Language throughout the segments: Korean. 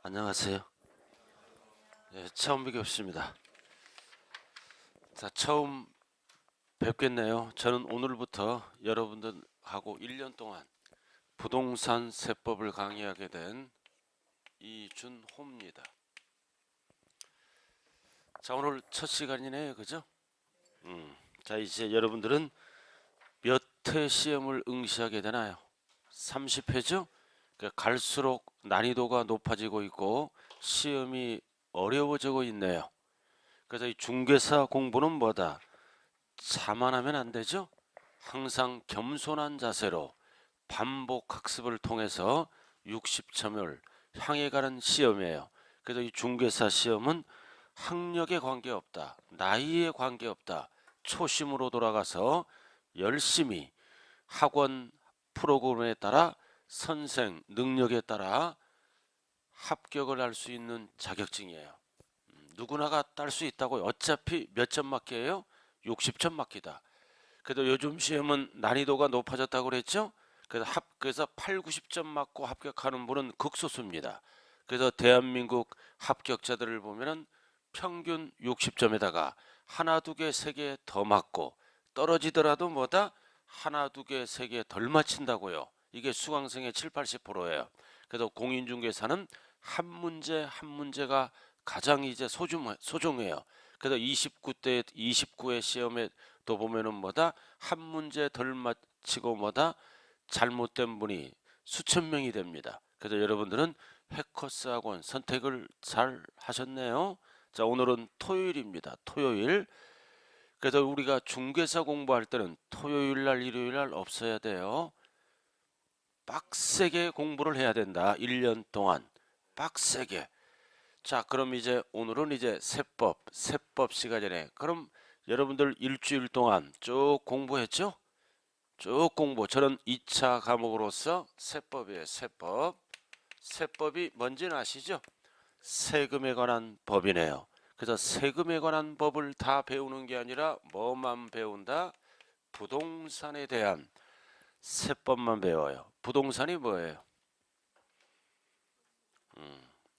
안녕하세요. 처음 뵙겠습니다. 자, 처음 뵙겠네요. 저는 오늘부터 여러분들하고 1년 동안 부동산 세법을 강의하게 된 이준호입니다. 자, 오늘 첫 시간이네요. 그죠? 자, 이제 여러분들은 몇 회 시험을 응시하게 되나요? 30회죠? 갈수록 난이도가 높아지고 있고 시험이 어려워지고 있네요. 그래서 이 중개사 공부는 뭐다? 자만하면 안 되죠. 항상 겸손한 자세로 반복 학습을 통해서 60점을 향해 가는 시험이에요. 그래서 이 중개사 시험은 학력에 관계없다, 나이에 관계없다, 초심으로 돌아가서 열심히 학원 프로그램에 따라 선생 능력에 따라 합격을 할 수 있는 자격증이에요. 누구나가 딸 수 있다고요. 어차피 몇 점 맞기예요? 60점 맞기다. 그래도 요즘 시험은 난이도가 높아졌다고 그랬죠? 그래서 8, 90점 맞고 합격하는 분은 극소수입니다. 그래서 대한민국 합격자들을 보면은 평균 60점에다가 하나, 두 개, 세 개 더 맞고 떨어지더라도 뭐다? 하나, 두 개, 세 개 덜 맞힌다고요. 이게 수강생의 7, 80%예요. 그래서 공인중개사는 한 문제 한 문제가 가장 이제 소중해요. 그래서 29회 시험에 또 보면은 뭐다? 한 문제 덜 맞히고 뭐다? 잘못된 분이 수천 명이 됩니다. 그래서 여러분들은 해커스 학원 선택을 잘 하셨네요. 자, 오늘은 토요일입니다. 토요일. 그래서 우리가 중개사 공부할 때는 토요일 날, 일요일 날 없어야 돼요. 빡세게 공부를 해야 된다. 1년 동안 빡세게. 자, 그럼 이제 오늘은 이제 세법 시간이네. 그럼 여러분들 일주일 동안 쭉 공부했죠? 쭉 공부. 저는 2차 과목으로서 세법이에요. 세법이 뭔지는 아시죠? 세금에 관한 법이네요. 그래서 세금에 관한 법을 다 배우는 게 아니라 뭐만 배운다? 부동산에 대한 세법만 배워요. 부동산이 뭐예요?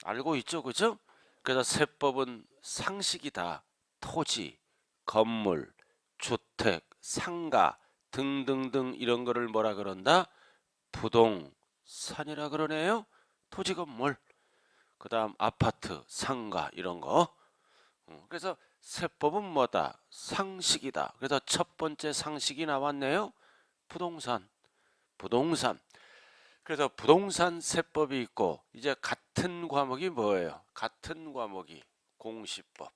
알고 있죠, 그죠? 그래서 세법은 상식이다. 토지, 건물, 주택, 상가 등등등 이런 거를 뭐라 그런다? 부동산이라 그러네요. 토지, 건물, 그 다음 아파트, 상가 이런 거. 그래서 세법은 뭐다? 상식이다. 그래서 첫 번째 상식이 나왔네요. 부동산. 그래서 부동산 세법이 있고 이제 같은 과목이 뭐예요? 같은 과목이 공시법.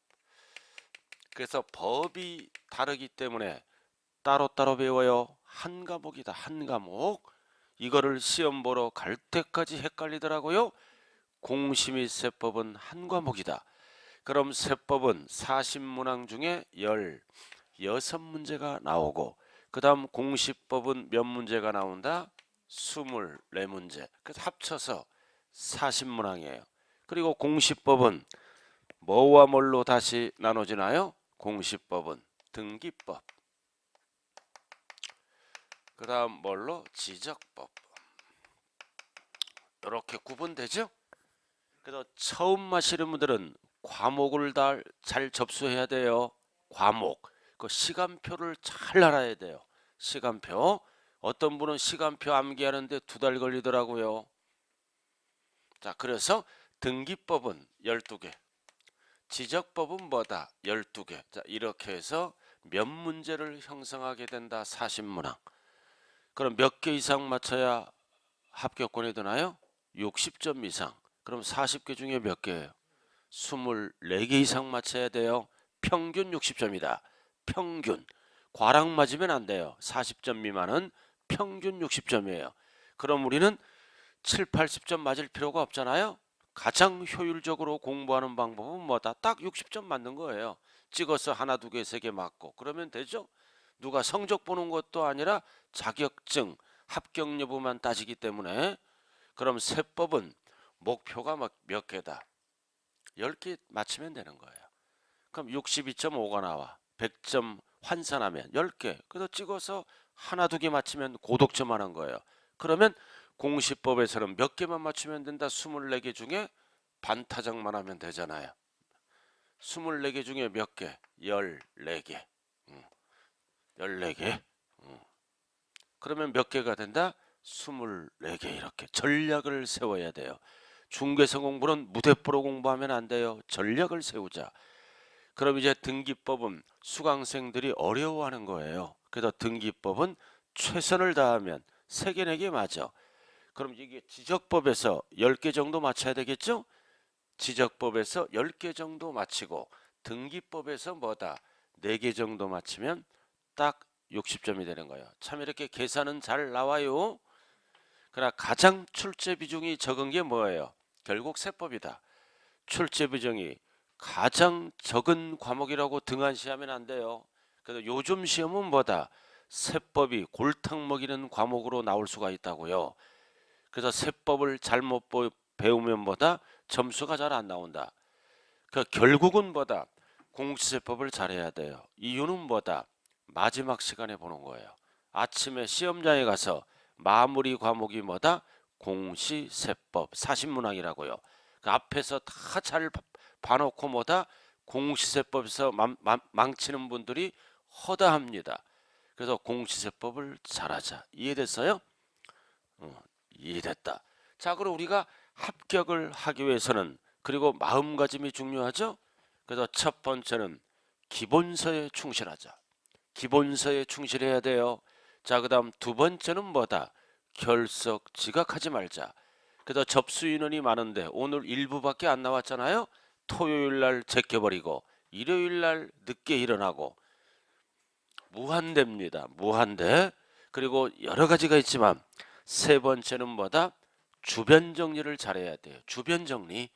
그래서 법이 다르기 때문에 따로따로 배워요. 한 과목이다. 한 과목. 이거를 시험 보러 갈 때까지 헷갈리더라고요. 공시 및 세법은 한 과목이다. 그럼 세법은 40문항 중에 16문제가 나오고 그 다음 공시법은 몇 문제가 나온다? 24문제. 그래서 합쳐서 40문항이에요. 그리고 공시법은 뭐와 뭘로 다시 나눠지나요? 공시법은 등기법. 그 다음 뭘로? 지적법. 이렇게 구분되죠? 그래서 처음 하시는 분들은 과목을 다 잘 접수해야 돼요. 과목. 그 시간표를 잘 알아야 돼요. 시간표. 어떤 분은 시간표 암기하는데 2달 걸리더라고요. 자, 그래서 등기법은 12개. 지적법은 뭐다? 12개. 자, 이렇게 해서 몇 문제를 형성하게 된다? 40문항. 그럼 몇 개 이상 맞춰야 합격권이 되나요? 60점 이상. 그럼 40개 중에 몇 개예요? 24개 이상 맞춰야 돼요. 평균 60점이다. 평균. 과락 맞으면 안 돼요. 40점 미만은 평균 60점이에요. 그럼 우리는 7, 80점 맞을 필요가 없잖아요. 가장 효율적으로 공부하는 방법은 뭐다? 딱 60점 맞는 거예요. 찍어서 하나, 두 개, 세 개 맞고 그러면 되죠. 누가 성적 보는 것도 아니라 자격증, 합격 여부만 따지기 때문에. 그럼 세법은 목표가 몇 개다? 10개 맞추면 되는 거예요. 그럼 62.5가 나와. 100점 환산하면 10개. 그래서 찍어서 하나, 두 개 맞추면 고득점 하는 거예요. 그러면 공시법에서는 몇 개만 맞추면 된다? 24개 중에 반타작만 하면 되잖아요. 24개 중에 몇 개? 14개. 14개. 그러면 몇 개가 된다? 24개. 이렇게 전략을 세워야 돼요. 중개서 공부는 무대포로 공부하면 안 돼요. 전략을 세우자. 그럼 이제 등기법은 수강생들이 어려워하는 거예요. 그래서 등기법은 최선을 다하면 3개, 4개 맞아. 그럼 이게 지적법에서 10개 정도 맞춰야 되겠죠? 지적법에서 10개 정도 맞히고 등기법에서 뭐다? 4개 정도 맞히면 딱 60점이 되는 거예요. 참 이렇게 계산은 잘 나와요. 그러나 가장 출제 비중이 적은 게 뭐예요? 결국 세법이다. 출제 비중이 가장 적은 과목이라고 등한시하면 안 돼요. 그래서 요즘 시험은 뭐다? 세법이 골탕 먹이는 과목으로 나올 수가 있다고요. 그래서 세법을 잘못 배우면 뭐다? 점수가 잘 안 나온다. 그 결국은 뭐다? 공시세법을 잘해야 돼요. 이유는 뭐다? 마지막 시간에 보는 거예요. 아침에 시험장에 가서 마무리 과목이 뭐다? 공시세법 40문항이라고요. 그 앞에서 다 잘 봐놓고 뭐다? 공시세법에서 망치는 분들이 허다합니다. 그래서 공시세법을 잘하자. 이해됐어요? 이해됐다. 자, 그럼 우리가 합격을 하기 위해서는 그리고 마음가짐이 중요하죠. 그래서 첫 번째는 기본서에 충실하자. 기본서에 충실해야 돼요. 자, 그 다음 두 번째는 뭐다? 결석 지각하지 말자. 그래서 접수 인원이 많은데 오늘 일부밖에 안 나왔잖아요. 토요일날 제껴버리고 일요일날 늦게 일어나고 무한대입니다. 무한대. 그리고 여러 가지가 있지만 세 번째는 뭐다? 주변 정리를 잘해야 돼요. 주변 정리.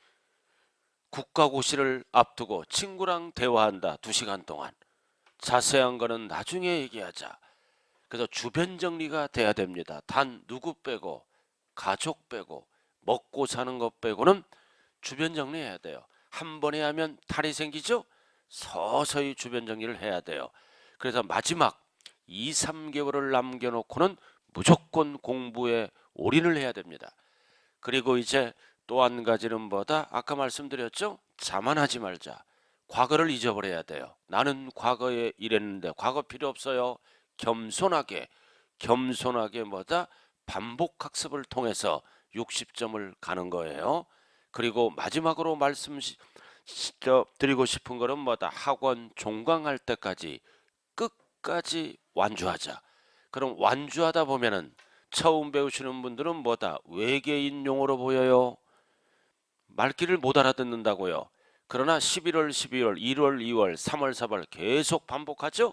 국가고시를 앞두고 친구랑 대화한다. 2시간 동안. 자세한 거는 나중에 얘기하자. 그래서 주변 정리가 돼야 됩니다. 단 누구 빼고 가족 빼고 먹고 사는 것 빼고는 주변 정리해야 돼요. 한 번에 하면 탈이 생기죠? 서서히 주변 정리를 해야 돼요. 그래서 마지막 2, 3개월을 남겨놓고는 무조건 공부에 올인을 해야 됩니다. 그리고 이제 또 한 가지는 뭐다? 아까 말씀드렸죠? 자만하지 말자. 과거를 잊어버려야 돼요. 나는 과거에 이랬는데 과거 필요 없어요. 겸손하게 뭐다? 반복 학습을 통해서 60점을 가는 거예요. 그리고 마지막으로 드리고 싶은 거는 뭐다? 학원 종강할 때까지 끝까지 완주하자. 그럼 완주하다 보면은 처음 배우시는 분들은 뭐다? 외계인 용어로 보여요. 말귀를 못 알아듣는다고요. 그러나 11월, 12월, 1월, 2월, 3월, 4월 계속 반복하죠.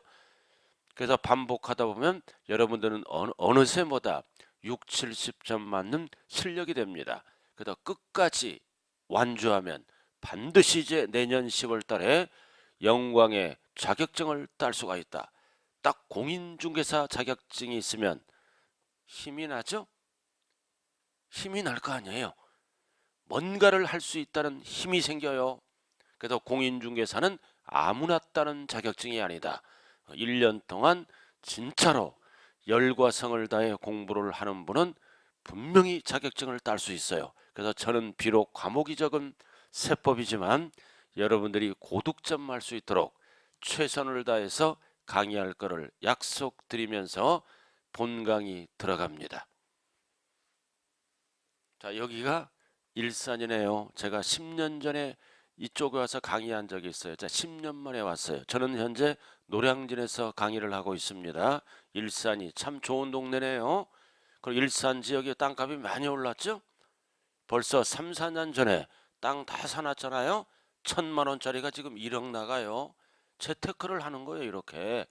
그래서 반복하다 보면 여러분들은 어느새 뭐다? 6, 70점 맞는 실력이 됩니다. 그래서 끝까지 완주하면 반드시 이제 내년 10월 달에 영광의 자격증을 딸 수가 있다. 딱 공인중개사 자격증이 있으면 힘이 나죠? 힘이 날 거 아니에요. 뭔가를 할 수 있다는 힘이 생겨요. 그래서 공인중개사는 아무나 따는 자격증이 아니다. 1년 동안 진짜로 열과 성을 다해 공부를 하는 분은 분명히 자격증을 딸 수 있어요. 그래서 저는 비록 과목이 적은 세법이지만 여러분들이 고득점 할 수 있도록 최선을 다해서 강의할 것을 약속드리면서 본 강의 들어갑니다. 자, 여기가 일산이네요. 제가 10년 전에 이쪽에 와서 강의한 적이 있어요. 자, 10년 만에 왔어요. 저는 현재 노량진에서 강의를 하고 있습니다. 일산이 참 좋은 동네네요. 그리고 일산 지역에 땅값이 많이 올랐죠? 벌써 3, 4년 전에 땅 다 사놨잖아요. 1,000만 원짜리가 지금 1억 나가요. 재테크를 하는 거예요. 이렇게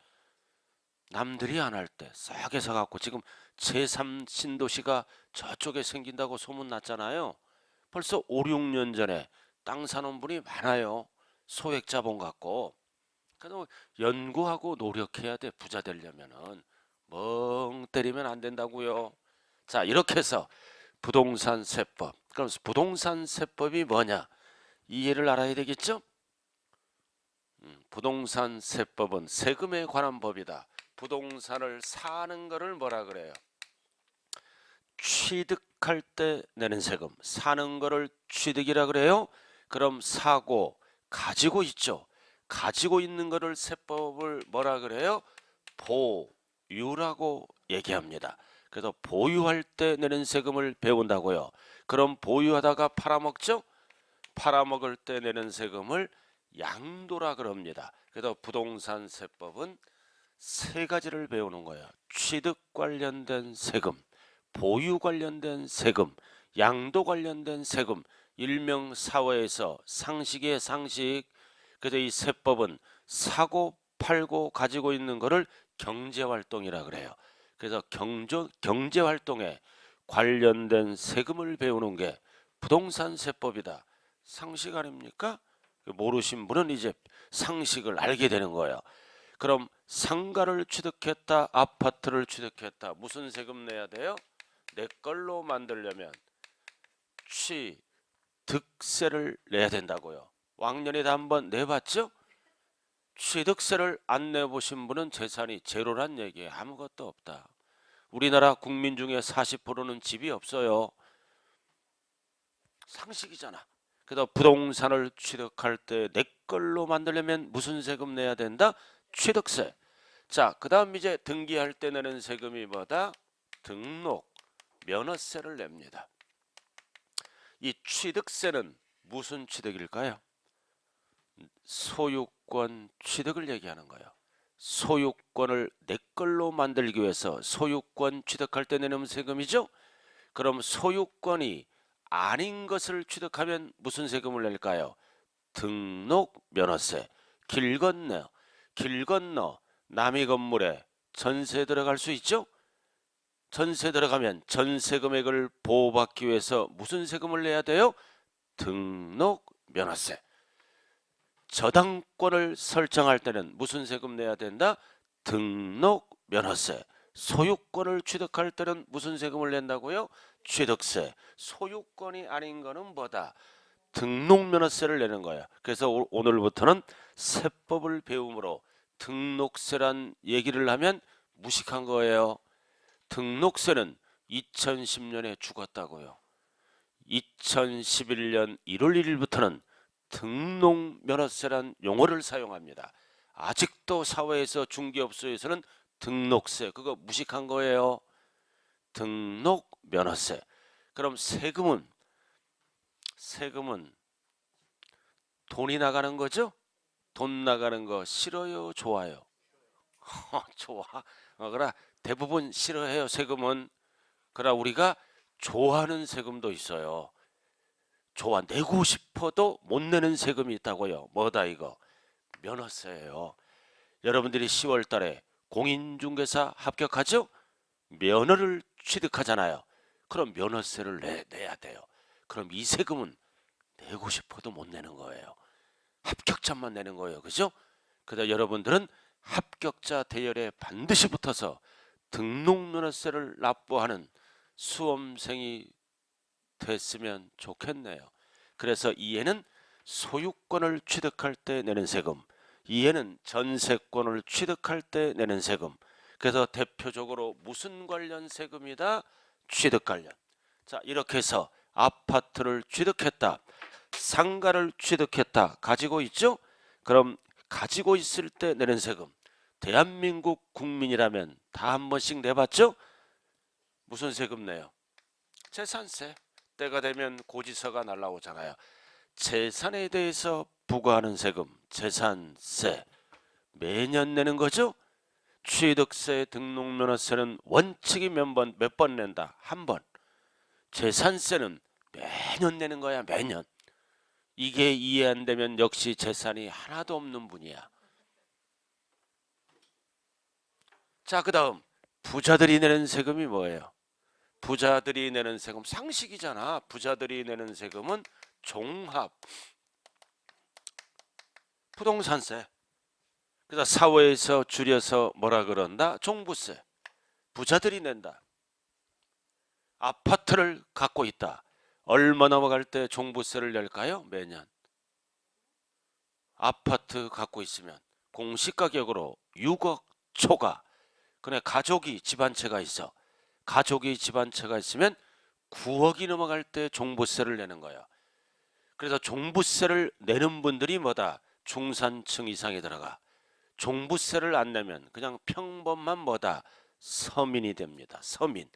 남들이 안 할 때 싸게 사갖고 지금 제3신도시가 저쪽에 생긴다고 소문났잖아요. 벌써 5, 6년 전에 땅 사놓은 분이 많아요. 소액 자본 갖고. 그래서 연구하고 노력해야 돼. 부자 되려면은 멍 때리면 안 된다고요. 자, 이렇게 해서 부동산 세법. 그럼 부동산 세법이 뭐냐? 이해를 알아야 되겠죠? 부동산 세법은 세금에 관한 법이다. 부동산을 사는 거를 뭐라 그래요? 취득할 때 내는 세금, 사는 거를 취득이라 그래요. 그럼 사고 가지고 있죠. 가지고 있는 거를 세법을 뭐라 그래요? 보유라고 얘기합니다. 그래서 보유할 때 내는 세금을 배운다고요. 그럼 보유하다가 팔아먹죠? 팔아먹을 때 내는 세금을 양도라 그럽니다. 그래서 부동산 세법은 세 가지를 배우는 거예요. 취득 관련된 세금, 보유 관련된 세금, 양도 관련된 세금, 일명 사회에서 상식의 상식. 그래서 이 세법은 사고 팔고 가지고 있는 거를 경제활동이라 그래요. 그래서 경제활동에 관련된 세금을 배우는 게 부동산 세법이다. 상식 아닙니까? 모르신 분은 이제 상식을 알게 되는 거예요. 그럼 상가를 취득했다, 아파트를 취득했다. 무슨 세금 내야 돼요? 내 걸로 만들려면 취득세를 내야 된다고요. 왕년에도 한번 내봤죠? 취득세를 안 내보신 분은 재산이 제로란 얘기예요. 아무것도 없다. 우리나라 국민 중에 40%는 집이 없어요. 상식이잖아. 그래서 부동산을 취득할 때 내 걸로 만들려면 무슨 세금 내야 된다? 취득세. 자, 그 다음 이제 등기할 때 내는 세금이 뭐다? 등록, 면허세를 냅니다. 이 취득세는 무슨 취득일까요? 소유권 취득을 얘기하는 거예요. 소유권을 내 걸로 만들기 위해서 소유권 취득할 때 내는 세금이죠. 그럼 소유권이 아닌 것을 취득하면 무슨 세금을 낼까요? 등록 면허세. 길 건너 남의 건물에 전세 들어갈 수 있죠? 전세 들어가면 전세 금액을 보호받기 위해서 무슨 세금을 내야 돼요? 등록 면허세. 저당권을 설정할 때는 무슨 세금 내야 된다? 등록 면허세. 소유권을 취득할 때는 무슨 세금을 낸다고요? 취득세. 소유권이 아닌 거는 뭐다? 등록 면허세를 내는 거야. 그래서 오늘부터는 세법을 배움으로 등록세란 얘기를 하면 무식한 거예요. 등록세는 2010년에 죽었다고요. 2011년 1월 1일부터는 등록면허세란 용어를 사용합니다. 아직도 사회에서 중개업소에서는 등록세 그거 무식한 거예요. 등록면허세. 그럼 세금은 돈이 나가는 거죠? 돈 나가는 거 싫어요, 좋아요? 좋아. 그러나 대부분 싫어해요. 세금은. 그러나 우리가 좋아하는 세금도 있어요. 좋아 내고 싶어도 못 내는 세금이 있다고요. 뭐다 이거? 면허세예요. 여러분들이 10월 달에 공인중개사 합격하죠? 면허를 취득하잖아요. 그럼 면허세를 내야 돼요. 그럼 이 세금은 내고 싶어도 못 내는 거예요. 합격자만 내는 거예요. 그죠? 그래서 여러분들은 합격자 대열에 반드시 붙어서 등록면허세를 납부하는 수험생이 됐으면 좋겠네요. 그래서 이에는 소유권을 취득할 때 내는 세금, 이에는 전세권을 취득할 때 내는 세금. 그래서 대표적으로 무슨 관련 세금이다? 취득 관련. 자, 이렇게 해서 아파트를 취득했다, 상가를 취득했다, 가지고 있죠? 그럼 가지고 있을 때 내는 세금, 대한민국 국민이라면 다 한 번씩 내봤죠? 무슨 세금 내요? 재산세. 때가 되면 고지서가 날라오잖아요. 재산에 대해서 부과하는 세금, 재산세. 매년 내는 거죠? 취득세, 등록면허세는 원칙이 몇 번 낸다? 한 번. 재산세는 매년 내는 거야, 매년. 이게 이해 안 되면 역시 재산이 하나도 없는 분이야. 자, 그 다음 부자들이 내는 세금이 뭐예요? 부자들이 내는 세금 상식이잖아. 부자들이 내는 세금은 종합 부동산세. 그래서 사회에서 줄여서 뭐라 그런다? 종부세. 부자들이 낸다. 아파트를 갖고 있다. 얼마 넘어갈 때 종부세를 낼까요? 매년. 아파트 갖고 있으면 공시가격으로 6억 초과. 그래 가족이 집안채가 있어. 가족이 집안채가 있으면 9억이 넘어갈 때 종부세를 내는 거예요. 그래서 종부세를 내는 분들이 뭐다? 중산층 이상에 들어가. 종부세를 안 내면 그냥 평범한 뭐다? 서민이 됩니다. 서민.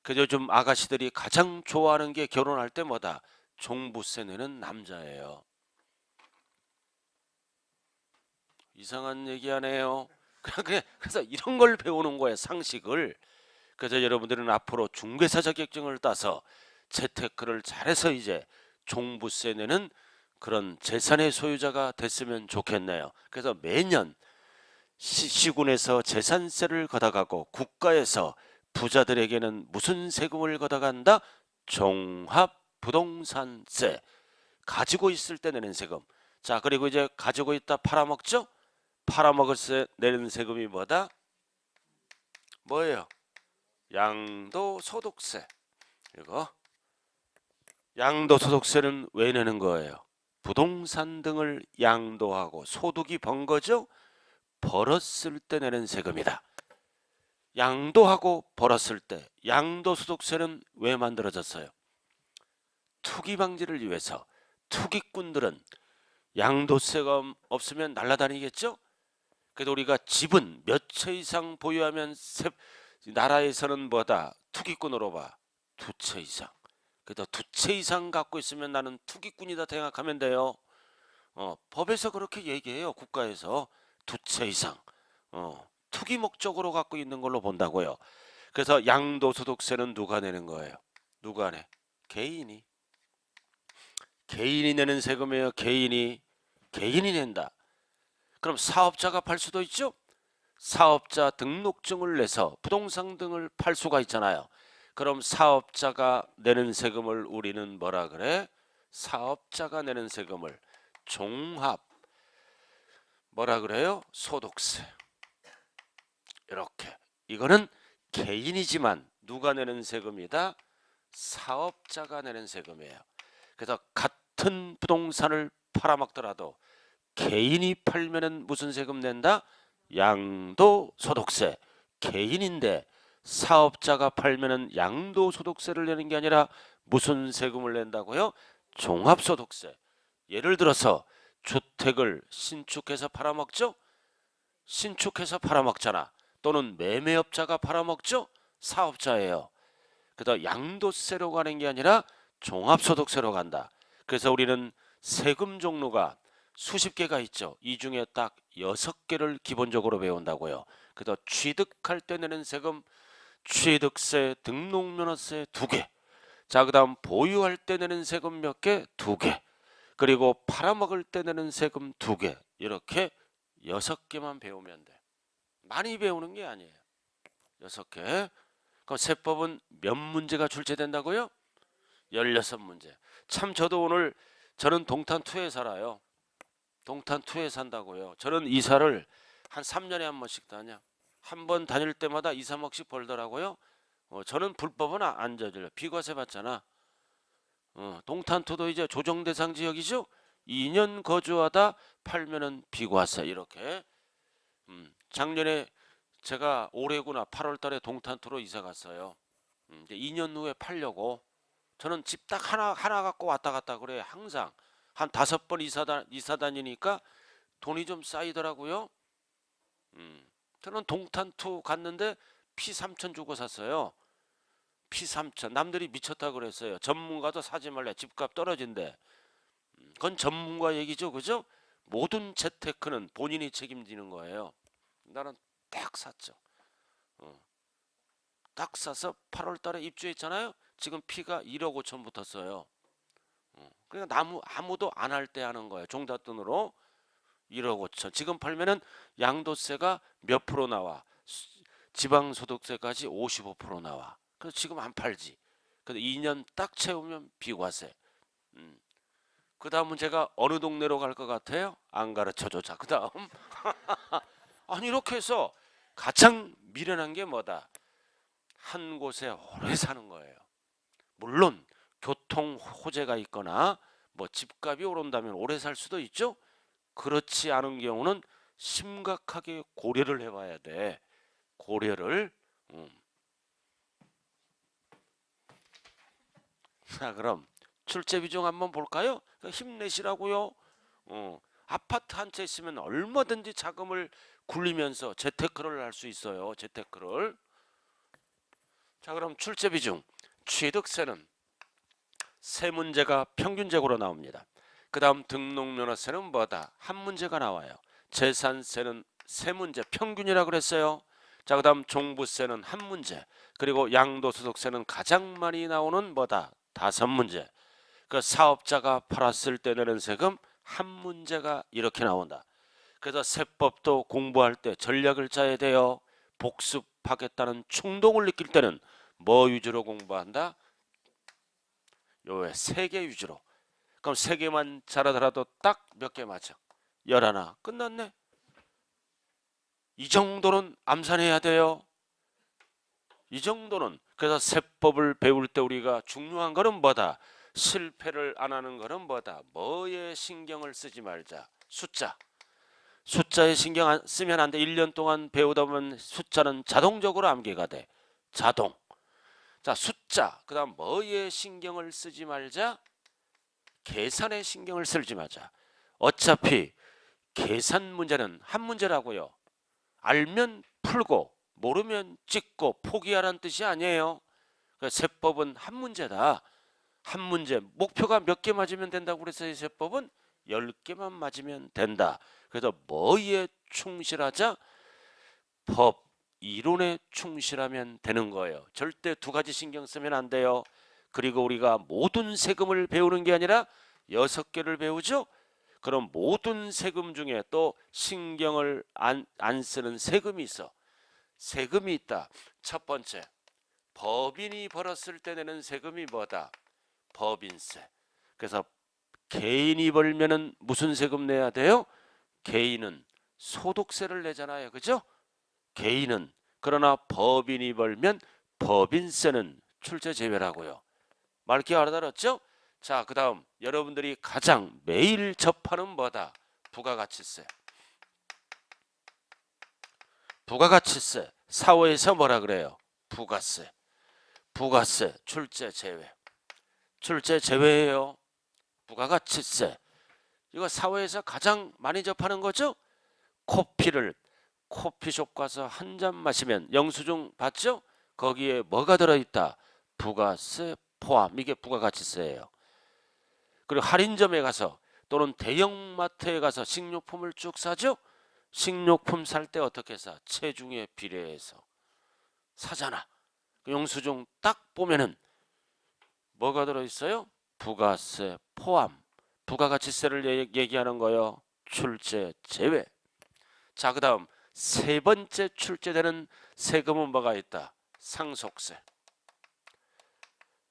그래서 요즘 아가씨들이 가장 좋아하는 게 결혼할 때 뭐다? 종부세 내는 남자예요. 이상한 얘기 하네요. 그래서 이런 걸 배우는 거예요. 상식을. 그래서 여러분들은 앞으로 중개사 자격증을 따서 재테크를 잘해서 이제 종부세 내는 그런 재산의 소유자가 됐으면 좋겠네요. 그래서 매년 시군에서 재산세를 걷어가고 국가에서 부자들에게는 무슨 세금을 걷어간다? 종합부동산세. 가지고 있을 때 내는 세금. 자, 그리고 이제 가지고 있다 팔아먹죠? 팔아먹을 때 내는 세금이 뭐다? 뭐예요? 양도소득세. 이거 양도소득세는 왜 내는 거예요? 부동산 등을 양도하고 소득이 번 거죠? 벌었을 때 내는 세금이다. 양도하고 벌었을 때 양도소득세는 왜 만들어졌어요? 투기 방지를 위해서. 투기꾼들은 양도세가 없으면 날아다니겠죠? 그래도 우리가 집은 몇 채 이상 보유하면 나라에서는 뭐다? 투기꾼으로 봐. 2채 이상. 그래도 2채 이상 갖고 있으면 나는 투기꾼이다 생각하면 돼요. 법에서 그렇게 얘기해요. 국가에서 2채 이상. 투기 목적으로 갖고 있는 걸로 본다고요. 그래서 양도소득세는 누가 내는 거예요? 누가 내? 개인이. 개인이 내는 세금이에요. 개인이 낸다. 그럼 사업자가 팔 수도 있죠. 사업자 등록증을 내서 부동산 등을 팔 수가 있잖아요. 그럼 사업자가 내는 세금을 우리는 뭐라 그래? 사업자가 내는 세금을 종합 뭐라 그래요? 소득세. 이렇게. 이거는 개인이지만 누가 내는 세금이다? 사업자가 내는 세금이에요. 그래서 같은 부동산을 팔아먹더라도 개인이 팔면은 무슨 세금 낸다? 양도소득세. 개인인데 사업자가 팔면은 양도소득세를 내는 게 아니라 무슨 세금을 낸다고요? 종합소득세. 예를 들어서 주택을 신축해서 팔아먹죠? 신축해서 팔아먹잖아. 또는 매매업자가 팔아먹죠? 사업자예요. 그래서 양도세로 가는 게 아니라 종합소득세로 간다. 그래서 우리는 세금 종류가 수십 개가 있죠. 이 중에 딱 6개를 기본적으로 배운다고요. 그래서 취득할 때 내는 세금, 취득세, 등록면허세 2개. 자, 그 다음 보유할 때 내는 세금 몇 개? 2개. 그리고 팔아먹을 때 내는 세금 2개. 이렇게 6개만 배우면 돼. 많이 배우는 게 아니에요. 6개. 그럼 세법은 몇 문제가 출제된다고요? 16문제. 참 저는 동탄2에 살아요. 동탄2에 산다고요. 저는 이사를 한 3년에 한 번씩 다녀. 한 번 다닐 때마다 2, 3억씩 벌더라고요. 저는 불법은 안 저질러. 비과세 받잖아. 동탄2도 이제 조정대상 지역이죠. 2년 거주하다 팔면은 비과세 이렇게. 작년에 제가 올해구나 8월 달에 동탄2로 이사 갔어요. 이제 2년 후에 팔려고. 저는 집 딱 하나 갖고 왔다 갔다 그래. 항상 한 5번 이사 다니니까 돈이 좀 쌓이더라고요. 저는 동탄2 갔는데 피 3천 주고 샀어요. 피 3천. 남들이 미쳤다 그랬어요. 전문가도 사지 말래. 집값 떨어진대. 그건 전문가 얘기죠. 그죠? 모든 재테크는 본인이 책임지는 거예요. 나는 딱 샀죠. 딱 사서 8월 달에 입주했잖아요. 지금 피가 1억 5천 붙었어요. 그러니까 아무도 안 할 때 하는 거예요. 종잣돈으로 1억 5천. 지금 팔면은 양도세가 몇 프로 나와? 지방소득세까지 55% 나와. 그래서 지금 안 팔지. 근데 2년 딱 채우면 비과세. 그 다음은 제가 어느 동네로 갈 것 같아요? 안 가르쳐줘. 자, 그 다음. 아니 이렇게 해서 가장 미련한 게 뭐다? 한 곳에 오래 사는 거예요. 물론 교통 호재가 있거나 뭐 집값이 오른다면 오래 살 수도 있죠. 그렇지 않은 경우는 심각하게 고려를 해봐야 돼. 고려를. 자, 그럼 출제 비중 한번 볼까요? 힘내시라고요. 아파트 한 채 있으면 얼마든지 자금을 굴리면서 재테크를 할 수 있어요. 재테크를. 자, 그럼 출제 비중. 취득세는 세 문제가 평균적으로 나옵니다. 그 다음 등록면허세는 뭐다? 한 문제가 나와요. 재산세는 세 문제 평균이라고 그랬어요. 자, 그 다음 종부세는 한 문제. 그리고 양도소득세는 가장 많이 나오는 뭐다? 다섯 문제. 그 사업자가 팔았을 때 내는 세금 한 문제가 이렇게 나온다. 그래서 세법도 공부할 때 전략을 짜야 돼요. 복습하겠다는 충동을 느낄 때는 뭐 위주로 공부한다? 요에 세 개 위주로. 그럼 세 개만 잘하더라도 딱 몇 개 맞죠? 11. 끝났네. 이 정도는 암산해야 돼요. 이 정도는. 그래서 세법을 배울 때 우리가 중요한 거는 뭐다? 실패를 안 하는 거는 뭐다? 뭐에 신경을 쓰지 말자. 숫자. 숫자에 신경 안 쓰면 안 돼. 1년 동안 배우다 보면 숫자는 자동적으로 암기가 돼. 자동. 자, 숫자. 그 다음 뭐에 신경을 쓰지 말자? 계산에 신경을 쓰지 말자. 어차피 계산 문제는 한 문제라고요. 알면 풀고 모르면 찍고 포기하라는 뜻이 아니에요. 세법은 한 문제다. 한 문제. 목표가 몇 개 맞으면 된다고 그래서 이 세법은 10개만 맞으면 된다. 그래서 뭐에 충실하자? 법, 이론에 충실하면 되는 거예요. 절대 두 가지 신경 쓰면 안 돼요. 그리고 우리가 모든 세금을 배우는 게 아니라 6개를 배우죠. 그럼 모든 세금 중에 또 신경을 안 쓰는 세금이 있어. 세금이 있다. 첫 번째, 법인이 벌었을 때 내는 세금이 뭐다? 법인세. 그래서 개인이 벌면은 무슨 세금 내야 돼요? 개인은 소득세를 내잖아요. 그죠? 개인은. 그러나 법인이 벌면 법인세는 출제 제외라고요. 말기 알아들었죠? 자, 그 다음 여러분들이 가장 매일 접하는 뭐다? 부가가치세. 부가가치세. 사회에서 뭐라 그래요? 부가세. 부가세 출제 제외. 출제 제외예요. 부가가치세. 이거 사회에서 가장 많이 접하는 거죠? 커피를 커피숍 가서 한 잔 마시면 영수증 받죠? 거기에 뭐가 들어있다? 부가세 포함. 이게 부가가치세예요. 그리고 할인점에 가서 또는 대형마트에 가서 식료품을 쭉 사죠? 식료품 살 때 어떻게 사? 체중에 비례해서 사잖아. 영수증 딱 보면은 뭐가 들어있어요? 부가세 포함. 부가가치세를 얘기하는 거요. 출제 제외. 자, 그 다음 세 번째 출제되는 세금은 뭐가 있다? 상속세.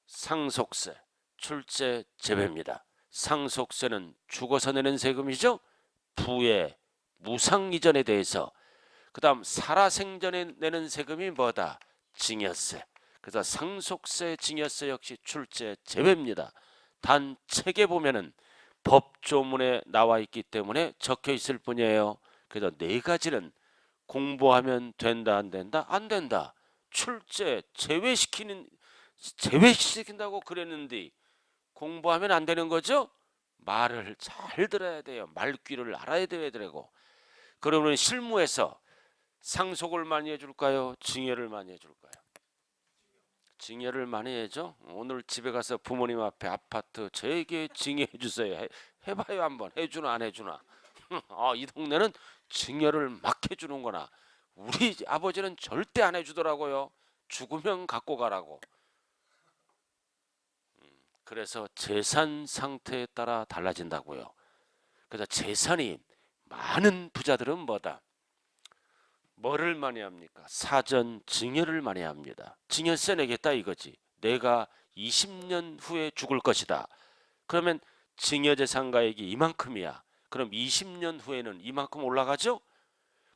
상속세 출제 제외입니다. 상속세는 죽어서 내는 세금이죠. 부의 무상 이전에 대해서. 그 다음 살아생전에 내는 세금이 뭐다? 증여세. 그래서 상속세, 증여세 역시 출제 제외입니다. 단 책에 보면은 법조문에 나와 있기 때문에 적혀 있을 뿐이에요. 그래서 네 가지는 공부하면 된다, 안 된다? 안 된다. 출제 제외시킨다고 그랬는데 공부하면 안 되는 거죠? 말을 잘 들어야 돼요. 말귀를 알아야 되고. 그러면 실무에서 상속을 많이 해줄까요? 증여를 많이 해줄까요? 증여를 많이 해줘. 오늘 집에 가서 부모님 앞에 아파트 저에게 증여해 주세요. 해봐요 한번. 해주나 안 해주나. 이 동네는 증여를 막 해주는구나. 우리 아버지는 절대 안 해주더라고요. 죽으면 갖고 가라고. 그래서 재산 상태에 따라 달라진다고요. 그래서 재산이 많은 부자들은 뭐다? 뭐를 많이 합니까? 사전 증여를 많이 합니다. 증여세 내겠다 이거지. 내가 20년 후에 죽을 것이다. 그러면 증여재산가액이 이만큼이야. 그럼 20년 후에는 이만큼 올라가죠?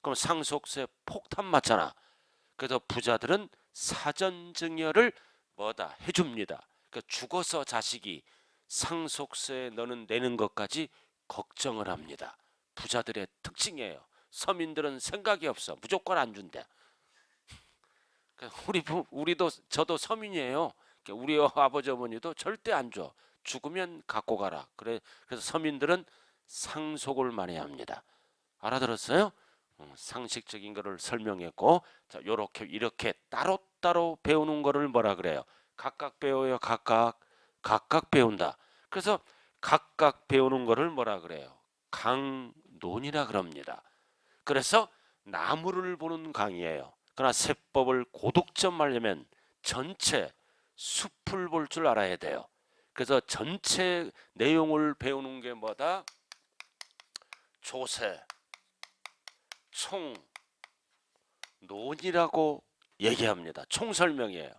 그럼 상속세 폭탄 맞잖아. 그래서 부자들은 사전 증여를 뭐다? 해줍니다. 그러니까 죽어서 자식이 상속세 너는 내는 것까지 걱정을 합니다. 부자들의 특징이에요. 서민들은 생각이 없어. 무조건 안 준대. 우리도 저도 서민이에요. 우리 아버지 어머니도 절대 안 줘. 죽으면 갖고 가라. 그래서 서민들은 상속을 많이 합니다. 알아들었어요? 상식적인 거를 설명했고, 자, 요렇게 이렇게 따로따로 배우는 거를 뭐라 그래요? 각각 배워요. 각각 배운다. 그래서 각각 배우는 거를 뭐라 그래요? 강론이라 그럽니다. 그래서 나무를 보는 강이에요. 그러나 세법을 고득점 하려면 전체 숲을 볼 줄 알아야 돼요. 그래서 전체 내용을 배우는 게 뭐다? 조세, 총론이라고 얘기합니다. 총설명이에요.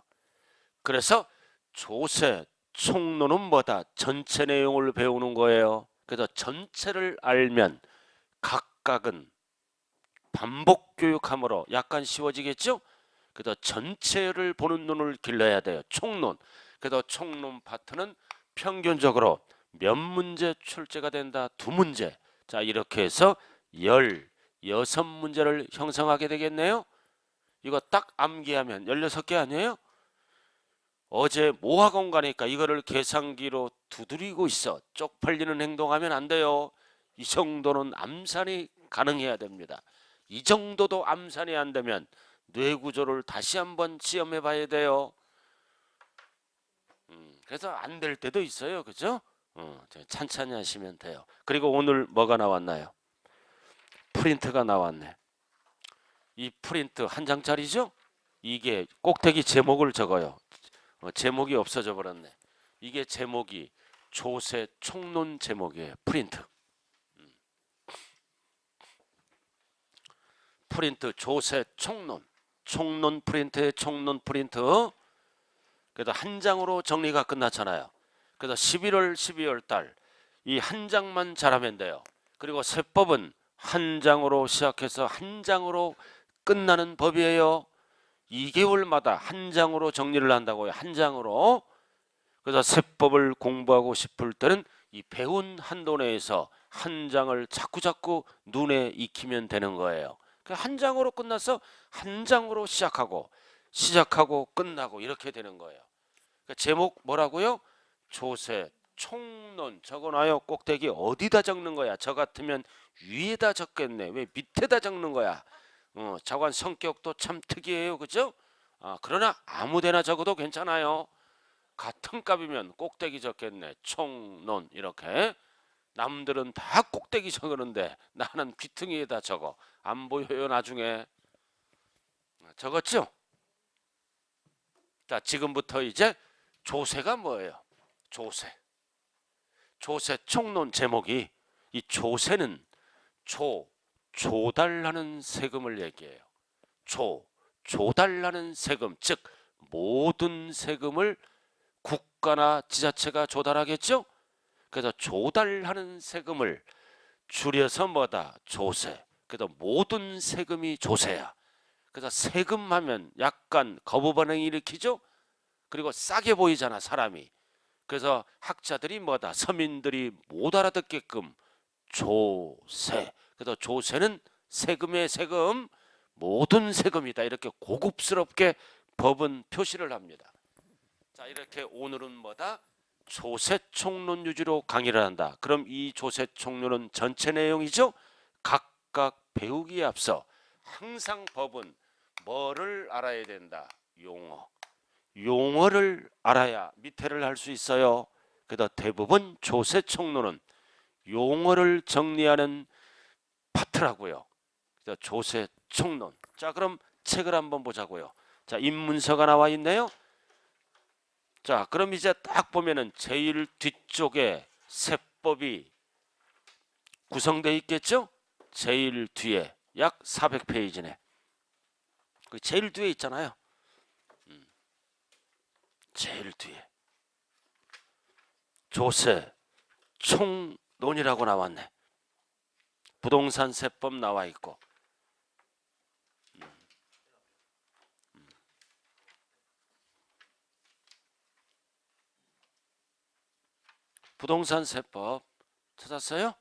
그래서 조세, 총론은 뭐다? 전체 내용을 배우는 거예요. 그래서 전체를 알면 각각은 반복 교육함으로 약간 쉬워지겠죠? 그래서 전체를 보는 눈을 길러야 돼요. 총론. 그래서 총론 파트는 평균적으로 몇 문제 출제가 된다? 2문제. 자, 이렇게 해서 16문제를 형성하게 되겠네요. 이거 딱 암기하면 16개 아니에요? 어제 모학원 가니까 이거를 계산기로 두드리고 있어. 쪽팔리는 행동하면 안 돼요. 이 정도는 암산이 가능해야 됩니다. 이 정도도 암산이 안 되면 뇌구조를 다시 한번 시험해 봐야 돼요. 그래서 안 될 때도 있어요. 그죠? 찬찬히 하시면 돼요. 그리고 오늘 뭐가 나왔나요? 프린트가 나왔네. 이 프린트 한 장짜리죠? 이게 꼭대기 제목을 적어요. 제목이 없어져 버렸네. 이게 제목이 조세 총론 제목이에요. 프린트. 프린트 조세 총론. 총론 프린트의 총론 프린트. 그래도 한 장으로 정리가 끝났잖아요. 그래서 11월 12월 달 이 한 장만 잘하면 돼요. 그리고 세법은 한 장으로 시작해서 한 장으로 끝나는 법이에요. 2개월마다 한 장으로 정리를 한다고요. 한 장으로. 그래서 세법을 공부하고 싶을 때는 이 배운 한도 내에서 한 장을 자꾸자꾸 눈에 익히면 되는 거예요. 한 장으로 끝나서 한 장으로 시작하고 끝나고 이렇게 되는 거예요. 제목 뭐라고요? 조세 총론 적어놔요. 꼭대기 어디다 적는 거야? 저 같으면 위에다 적겠네. 왜 밑에다 적는 거야? 저관 성격도 참 특이해요. 그죠? 그러나 아무데나 적어도 괜찮아요. 같은 값이면 꼭대기 적겠네. 총론 이렇게. 남들은 다 꼭대기 적었는데 나는 귀퉁이에다 적어. 안 보여요 나중에. 적었죠? 자, 지금부터 이제 조세가 뭐예요? 조세 총론 제목이 이 조세는 조달하는 세금을 얘기해요. 조달하는 세금, 즉 모든 세금을 국가나 지자체가 조달하겠죠? 그래서 조달하는 세금을 줄여서 뭐다? 조세. 그래서 모든 세금이 조세야. 그래서 세금 하면 약간 거부 반응이 일으키죠? 그리고 싸게 보이잖아 사람이. 그래서 학자들이 뭐다? 서민들이 못 알아듣게끔 조세. 그래서 조세는 세금의 세금, 모든 세금이다. 이렇게 고급스럽게 법은 표시를 합니다. 자, 이렇게 오늘은 뭐다? 조세총론 유지로 강의를 한다. 그럼 이 조세총론은 전체 내용이죠? 각각 배우기에 앞서 항상 법은 뭐를 알아야 된다? 용어를 알아야 밑에를 할 수 있어요. 그래서 대부분 조세총론은 용어를 정리하는 파트라고요. 그래서 조세총론. 자, 그럼 책을 한번 보자고요. 자, 입문서가 나와 있네요. 자, 그럼 이제 딱 보면은 제일 뒤쪽에 세법이 구성되어 있겠죠? 제일 뒤에 약 400페이지네. 그 제일 뒤에 있잖아요. 제일 뒤에 조세 총론이라고 나왔네. 부동산 세법 나와 있고. 부동산 세법 찾았어요?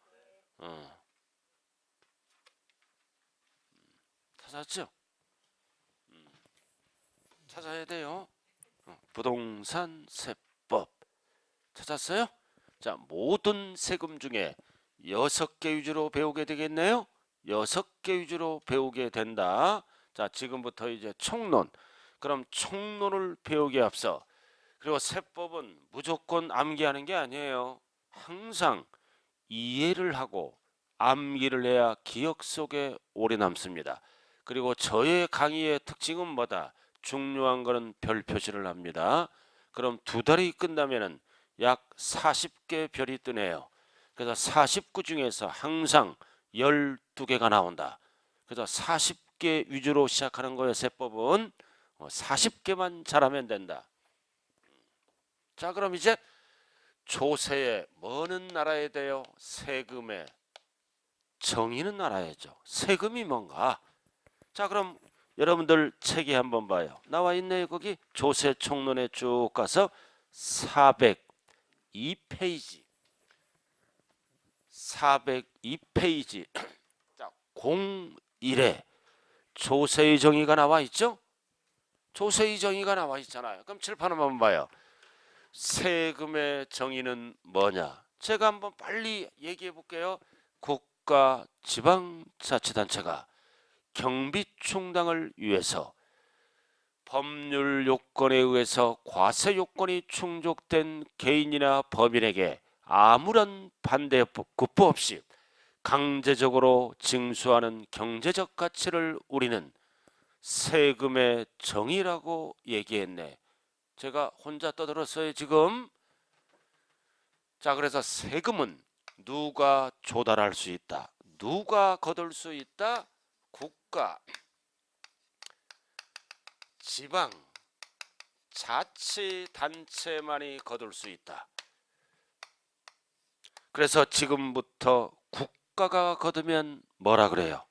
찾았죠? 찾아야 돼요. 부동산 세법 찾았어요? 자, 모든 세금 중에 6개 위주로 배우게 되겠네요. 6개 위주로 배우게 된다. 자, 지금부터 이제 총론. 그럼 총론을 배우기에 앞서, 그리고 세법은 무조건 암기하는 게 아니에요. 항상 이해를 하고 암기를 해야 기억 속에 오래 남습니다. 그리고 저의 강의의 특징은 뭐다? 중요한 거는 별 표시를 합니다. 그럼 2달이 끝나면은 약 40개 별이 뜨네요. 그래서 49 중에서 항상 12개가 나온다. 그래서 40개 위주로 시작하는 거예요. 세법은 40개만 잘하면 된다. 자, 그럼 이제 조세에 뭐는 알아야 돼요? 세금의 정의는 알아야죠. 세금이 뭔가? 자, 그럼 여러분들 책에 한번 봐요. 나와 있네요. 거기 조세 총론에 쭉 가서 402페이지 402페이지 자, 01에 조세의 정의가 나와 있죠? 조세의 정의가 나와 있잖아요. 그럼 칠판 한번 봐요. 세금의 정의는 뭐냐? 제가 한번 빨리 얘기해 볼게요. 국가 지방자치단체가 경비 충당을 위해서 법률 요건에 의해서 과세 요건이 충족된 개인이나 법인에게 아무런 반대 급부 없이 강제적으로 징수하는 경제적 가치를 우리는 세금의 정의라고 얘기했네. 제가 혼자 떠들었어요 지금. 자, 그래서 세금은 누가 조달할 수 있다? 누가 거둘 수 있다? 국가, 지방, 자치단체만이 거둘 수 있다. 그래서 지금부터 국가가 거두면 뭐라 그래요?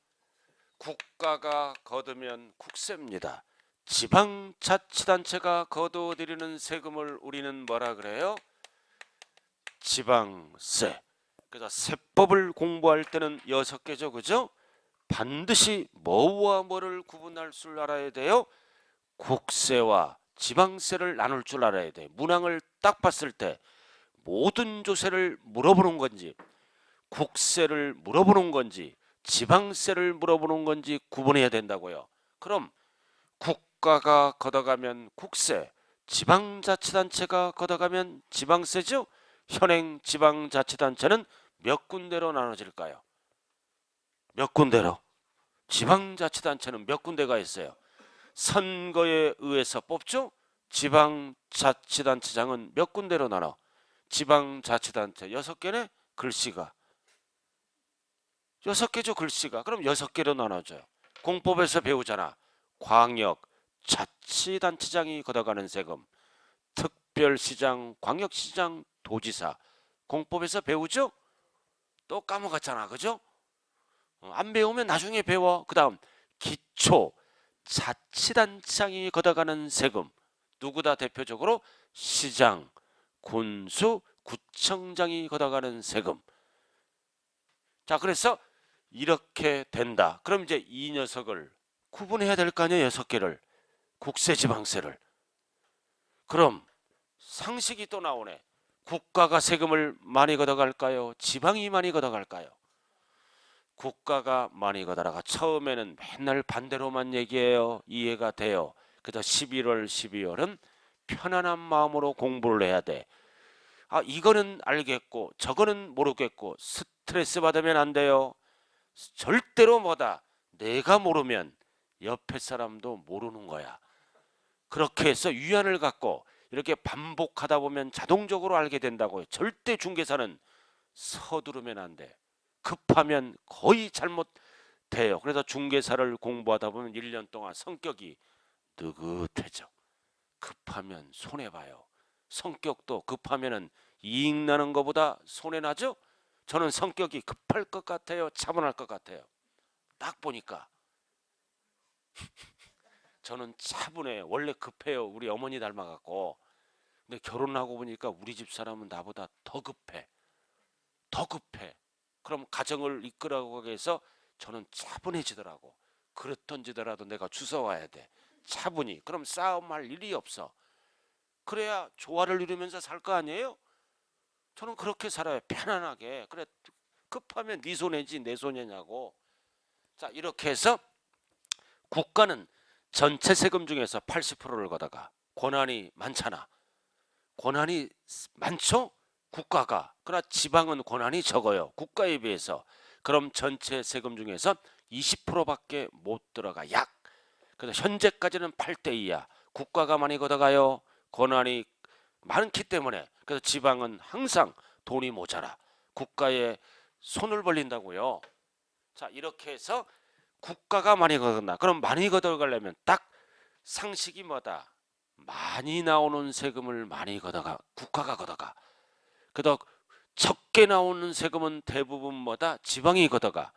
국가가 거두면 국세입니다. 지방자치단체가 거둬들이는 세금을 우리는 뭐라 그래요? 지방세. 그래서 세법을 공부할 때는 6개죠, 그죠? 반드시 뭐와 뭐를 구분할 줄 알아야 돼요. 국세와 지방세를 나눌 줄 알아야 돼. 문항을 딱 봤을 때 모든 조세를 물어보는 건지, 국세를 물어보는 건지, 지방세를 물어보는 건지 구분해야 된다고요. 그럼 국가가 걷어가면 국세, 지방자치단체가 걷어가면 지방세죠. 현행 지방자치단체는 몇 군데로 나눠질까요? 몇 군데로? 지방자치단체는 몇 군데가 있어요? 선거에 의해서 뽑죠. 지방자치단체장은 몇 군데로 나눠? 지방자치단체 6개네. 글씨가 6개죠. 글씨가. 그럼 6개로 나눠져요. 공법에서 배우잖아. 광역 자치단체장이 걷어가는 세금, 특별시장, 광역시장, 도지사. 공법에서 배우죠. 또 까먹었잖아, 그죠? 안 배우면 나중에 배워. 그 다음 기초 자치단체장이 걷어가는 세금, 누구다? 대표적으로 시장, 군수, 구청장이 걷어가는 세금. 자, 그래서 이렇게 된다. 그럼 이제 이 녀석을 구분해야 될 거 아니에요. 6개를. 국세, 지방세를. 그럼 상식이 또 나오네. 국가가 세금을 많이 걷어갈까요? 지방이 많이 걷어갈까요? 국가가 많이 걷어가. 처음에는 맨날 반대로만 얘기해요. 이해가 돼요. 그래서 11월, 12월은 편안한 마음으로 공부를 해야 돼. 아, 이거는 알겠고 저거는 모르겠고 스트레스 받으면 안 돼요. 절대로 뭐다? 내가 모르면 옆에 사람도 모르는 거야. 그렇게 해서 위안을 갖고 이렇게 반복하다 보면 자동적으로 알게 된다고요. 절대 중개사는 서두르면 안 돼. 급하면 거의 잘못돼요. 그래서 중개사를 공부하다 보면 1년 동안 성격이 느긋해져. 급하면 손해봐요. 성격도 급하면은 이익 나는 것보다 손해나죠? 저는 성격이 급할 것 같아요? 차분할 것 같아요? 딱 보니까 저는 차분해요. 원래 급해요. 우리 어머니 닮아갖고. 근데 결혼하고 보니까 우리 집 사람은 나보다 더 급해. 더 급해. 그럼 가정을 이끌어가기 위해서 저는 차분해지더라고. 그릇 던지더라도 내가 주워와야 돼. 차분히. 그럼 싸움할 일이 없어. 그래야 조화를 이루면서 살 거 아니에요? 저는 그렇게 살아요. 편안하게. 그래, 급하면 네 손해지 내 손해냐고. 자, 이렇게 해서 국가는 전체 세금 중에서 80%를 걷어가. 권한이 많잖아. 권한이 많죠? 국가가. 그러나 지방은 권한이 적어요. 국가에 비해서. 그럼 전체 세금 중에서 20%밖에 못 들어가. 약. 그래서 현재까지는 8대 2야. 국가가 많이 걷어가요. 권한이 많기 때문에. 그래서 지방은 항상 돈이 모자라. 국가에 손을 벌린다고요. 자, 이렇게 해서 국가가 많이 걷어간다. 그럼 많이 걷어가려면 딱 상식이 뭐다? 많이 나오는 세금을 많이 걷어가. 국가가 걷어가. 그래도 적게 나오는 세금은 대부분 뭐다? 지방이 걷어가.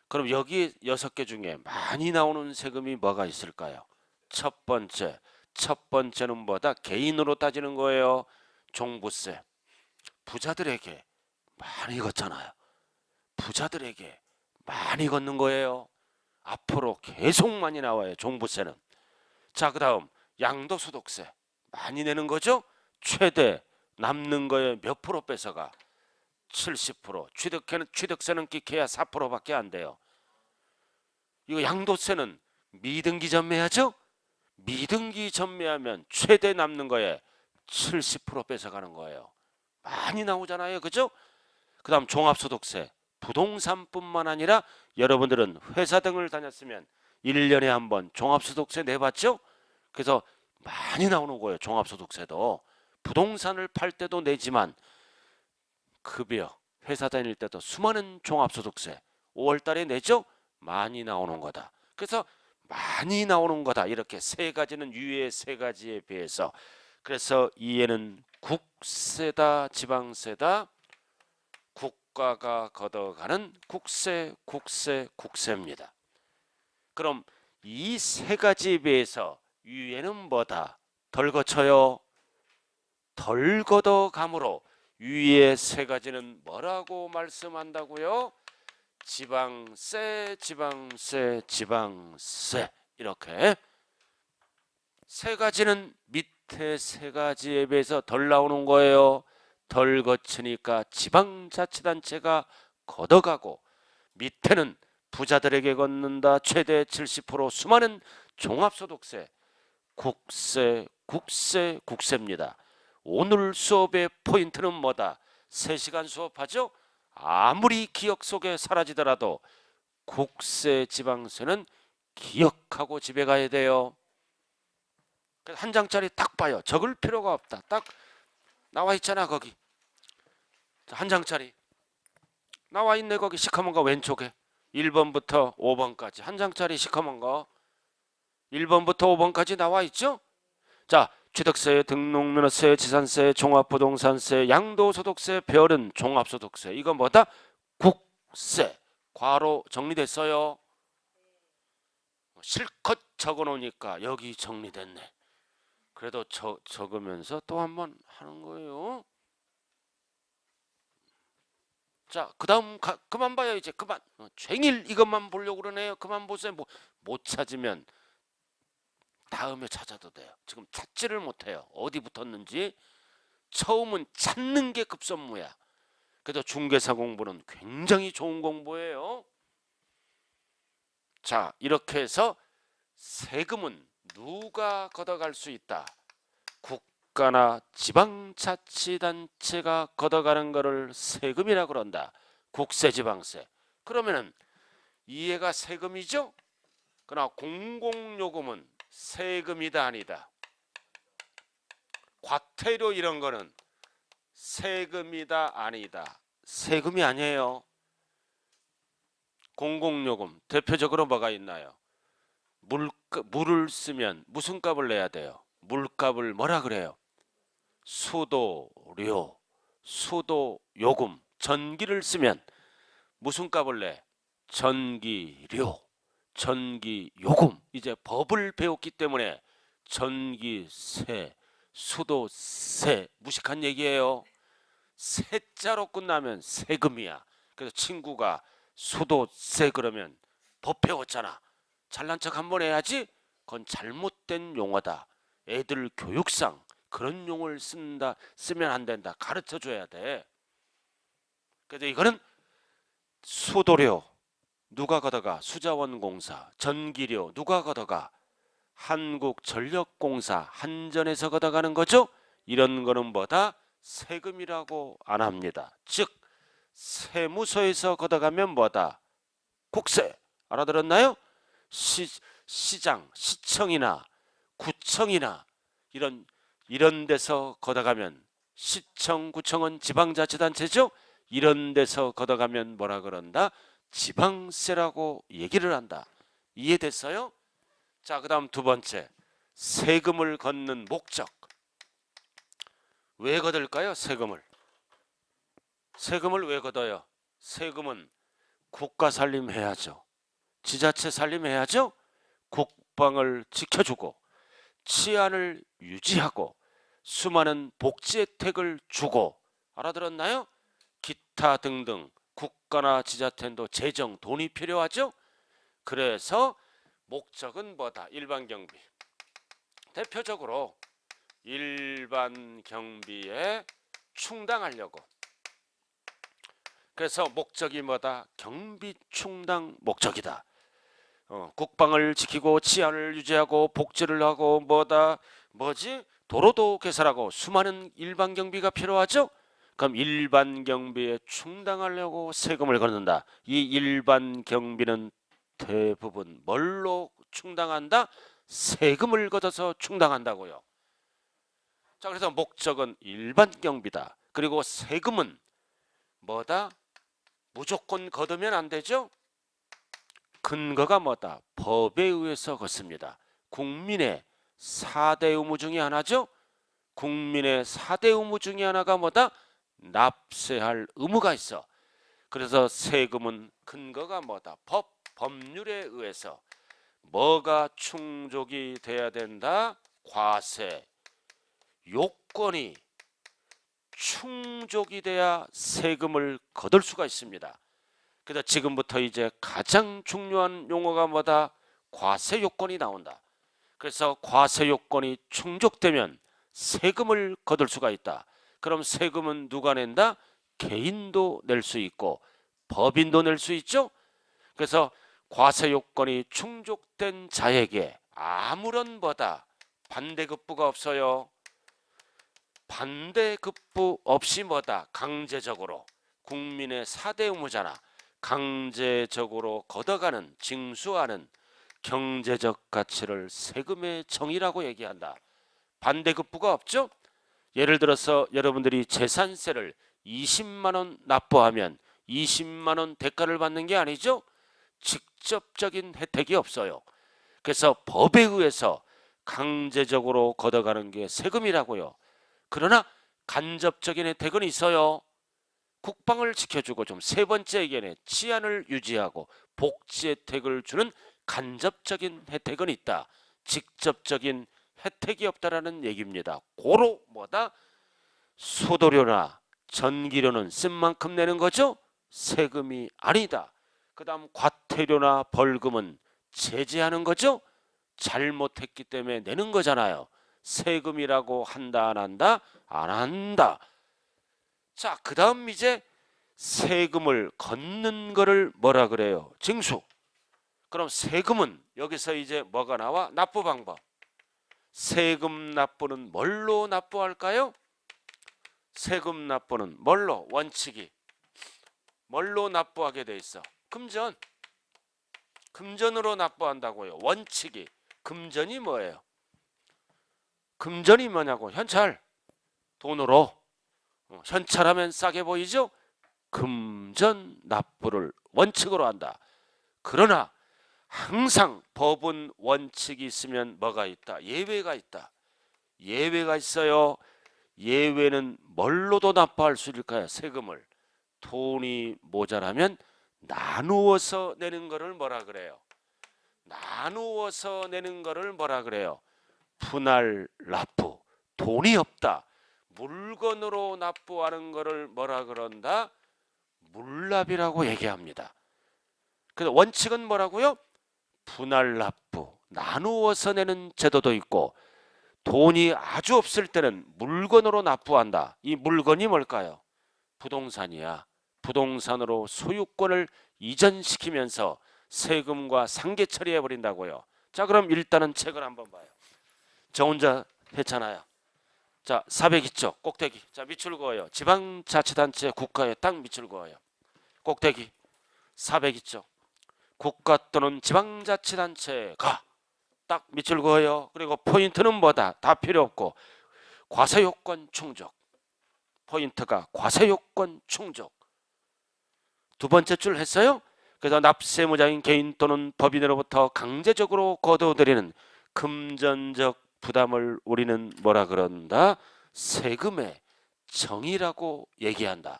그럼 여기 6개 중에 많이 나오는 세금이 뭐가 있을까요? 첫 번째는 뭐다? 개인으로 따지는 거예요. 종부세. 부자들에게 많이 걷잖아요. 부자들에게 많이 걷는 거예요. 앞으로 계속 많이 나와요. 종부세는. 자, 그 다음 양도소득세 많이 내는 거죠. 최대 남는 거에 몇 프로 뺏어가? 70%. 취득세는 끼켜야 4%밖에 안 돼요. 이거 양도세는 미등기 전매하죠. 미등기 전매하면 최대 남는 거에 70% 뺏어가는 거예요. 많이 나오잖아요. 그죠? 그 다음 종합소득세. 부동산뿐만 아니라 여러분들은 회사 등을 다녔으면 1년에 한 번 종합소득세 내봤죠? 그래서 많이 나오는 거예요. 종합소득세도. 부동산을 팔 때도 내지만 급여, 회사 다닐 때도 수많은 종합소득세 5월달에 내죠? 많이 나오는 거다. 그래서 많이 나오는 거다. 이렇게 세 가지는 유예 세 가지에 비해서. 그래서 이에는 국세다, 지방세다, 국가가 걷어가는 국세입니다. 그럼 이 세 가지에 비해서 유예는 뭐다? 덜 거쳐요. 덜 걷어감으로 유예 세 가지는 뭐라고 말씀한다고요? 지방세. 이렇게 세 가지는 밑에 세 가지에 비해서 덜 나오는 거예요. 덜 거치니까 지방자치단체가 걷어가고, 밑에는 부자들에게 걷는다. 최대 70% 수많은 종합소득세. 국세입니다. 오늘 수업의 포인트는 뭐다? 3시간 수업하죠? 아무리 기억 속에 사라지더라도 국세, 지방세는 기억하고 집에 가야 돼요. 한 장짜리 딱 봐요. 적을 필요가 없다. 딱 나와 있잖아. 거기 한 장짜리 나와 있네. 거기 시커먼 거 왼쪽에 1번부터 5번까지 한 장짜리 시커먼 거 1번부터 5번까지 나와 있죠. 자, 취득세, 등록면허세, 지산세, 종합부동산세, 양도소득세, 별은 종합소득세. 이거 뭐다? 국세. 괄호 정리됐어요. 실컷 적어놓으니까 여기 정리됐네. 그래도 적으면서 또 한번 하는 거예요. 자, 그 다음 그만 봐요. 이제 그만. 쟁일 이것만 보려고 그러네요. 그만 보세요. 못 찾으면 다음에 찾아도 돼요. 지금 찾지를 못해요. 어디 붙었는지. 처음은 찾는 게 급선무야. 그래도 중개사 공부는 굉장히 좋은 공부예요. 자, 이렇게 해서 세금은 누가 걷어갈 수 있다? 국가나 지방자치단체가 걷어가는 것을 세금이라 그런다. 국세, 지방세. 그러면은 이해가 세금이죠? 그러나 공공요금은 세금이다, 아니다? 과태료 이런 거는 세금이다, 아니다? 세금이 아니에요. 공공요금 대표적으로 뭐가 있나요? 물을 쓰면 무슨 값을 내야 돼요? 물값을 뭐라 그래요? 수도료, 수도요금. 전기를 쓰면 무슨 값을 내? 전기료, 전기요금. 이제 법을 배웠기 때문에 전기세, 수도세 무식한 얘기예요. 세자로 끝나면 세금이야. 그래서 친구가 수도세 그러면 법 배웠잖아. 잘난 척 한번 해야지. 그건 잘못된 용어다. 애들 교육상 그런 용을 쓰면 안 된다. 가르쳐 줘야 돼. 그래서 이거는 수도료 누가 걷어가? 수자원공사. 전기료 누가 걷어가? 한국전력공사, 한전에서 걷어가는 거죠. 이런 거는 뭐다? 세금이라고 안 합니다. 즉 세무서에서 걷어가면 뭐다? 국세. 알아들었나요? 시장, 시청이나 구청이나 이런 데서 걷어가면, 시청, 구청은 지방자치단체죠. 이런 데서 걷어가면 뭐라 그런다? 지방세라고 얘기를 한다. 이해됐어요? 자, 그 다음 두 번째, 세금을 걷는 목적. 왜 걷을까요? 세금을 왜 걷어요? 세금은 국가 살림해야죠. 지자체 살림해야죠. 국방을 지켜주고 치안을 유지하고 수많은 복지 혜택을 주고, 알아들었나요? 기타 등등 국가나 지자체도 재정, 돈이 필요하죠. 그래서 목적은 뭐다? 일반 경비. 대표적으로 일반 경비에 충당하려고. 그래서 목적이 뭐다? 경비 충당 목적이다. 국방을 지키고 치안을 유지하고 복지를 하고 도로도 개설하고 수많은 일반 경비가 필요하죠. 그럼 일반 경비에 충당하려고 세금을 걷는다. 이 일반 경비는 대부분 뭘로 충당한다? 세금을 걷어서 충당한다고요. 자, 그래서 목적은 일반 경비다. 그리고 세금은 뭐다? 무조건 걷으면 안 되죠. 근거가 뭐다? 법에 의해서 걷습니다. 국민의 4대 의무 중에 하나죠. 국민의 4대 의무 중에 하나가 뭐다? 납세할 의무가 있어. 그래서 세금은 근거가 뭐다? 법률에 의해서 뭐가 충족이 돼야 된다? 과세 요건이 충족이 돼야 세금을 거둘 수가 있습니다. 그래서 지금부터 이제 가장 중요한 용어가 뭐다? 과세 요건이 나온다. 그래서 과세 요건이 충족되면 세금을 거둘 수가 있다. 그럼 세금은 누가 낸다? 개인도 낼 수 있고 법인도 낼 수 있죠. 그래서 과세 요건이 충족된 자에게 아무런 반대급부가 없어요. 반대급부 없이 강제적으로, 국민의 4대 의무잖아. 강제적으로 걷어가는, 징수하는 경제적 가치를 세금의 정의라고 얘기한다. 반대급부가 없죠. 예를 들어서 여러분들이 재산세를 20만원 납부하면 20만원 대가를 받는 게 아니죠. 직접적인 혜택이 없어요. 그래서 법에 의해서 강제적으로 걷어가는 게 세금이라고요. 그러나 간접적인 혜택은 있어요. 국방을 지켜주고, 좀 세 번째 얘기네, 치안을 유지하고 복지 혜택을 주는 간접적인 혜택은 있다. 직접적인 혜택이 없다라는 얘기입니다. 고로 수도료나 전기료는 쓴 만큼 내는 거죠. 세금이 아니다. 그 다음 과태료나 벌금은 제재하는 거죠. 잘못했기 때문에 내는 거잖아요. 세금이라고 한다 안 한다? 안 한다. 자, 그 다음 이제 세금을 걷는 거를 뭐라 그래요? 징수. 그럼 세금은 여기서 이제 뭐가 나와? 납부 방법. 세금 납부는 뭘로 납부할까요? 세금 납부는 뭘로? 원칙이 뭘로 납부하게 돼 있어? 금전으로 납부한다고요. 원칙이. 금전이 뭐예요? 금전이 뭐냐고? 현찰. 돈으로. 현찰하면 싸게 보이죠? 금전 납부를 원칙으로 한다. 그러나 항상 법은 원칙이 있으면 뭐가 있다? 예외가 있다. 예외가 있어요. 예외는 뭘로도 납부할 수 있을까요? 세금을. 돈이 모자라면 나누어서 내는 거를 뭐라 그래요? 나누어서 내는 거를 뭐라 그래요? 분할 납부. 돈이 없다. 물건으로 납부하는 거를 뭐라 그런다? 물납이라고 얘기합니다. 그래서 원칙은 뭐라고요? 분할 납부. 나누어서 내는 제도도 있고, 돈이 아주 없을 때는 물건으로 납부한다. 이 물건이 뭘까요? 부동산이야. 부동산으로 소유권을 이전시키면서 세금과 상계 처리해 버린다고요. 자, 그럼 일단은 책을 한번 봐요. 저 혼자 했잖아요. 자, 400 있죠? 꼭대기. 자, 밑줄 그어요. 지방자치단체 국가에 딱 밑줄 그어요. 꼭대기 400 있죠? 국가 또는 지방자치단체가 딱 밑줄 그어요. 그리고 포인트는 뭐다? 다 필요 없고 과세요건 충족. 포인트가 과세요건 충족. 두 번째 줄 했어요. 그래서 납세무자인 개인 또는 법인으로부터 강제적으로 거둬들이는 금전적 부담을 우리는 뭐라 그런다? 세금의 정의라고 얘기한다.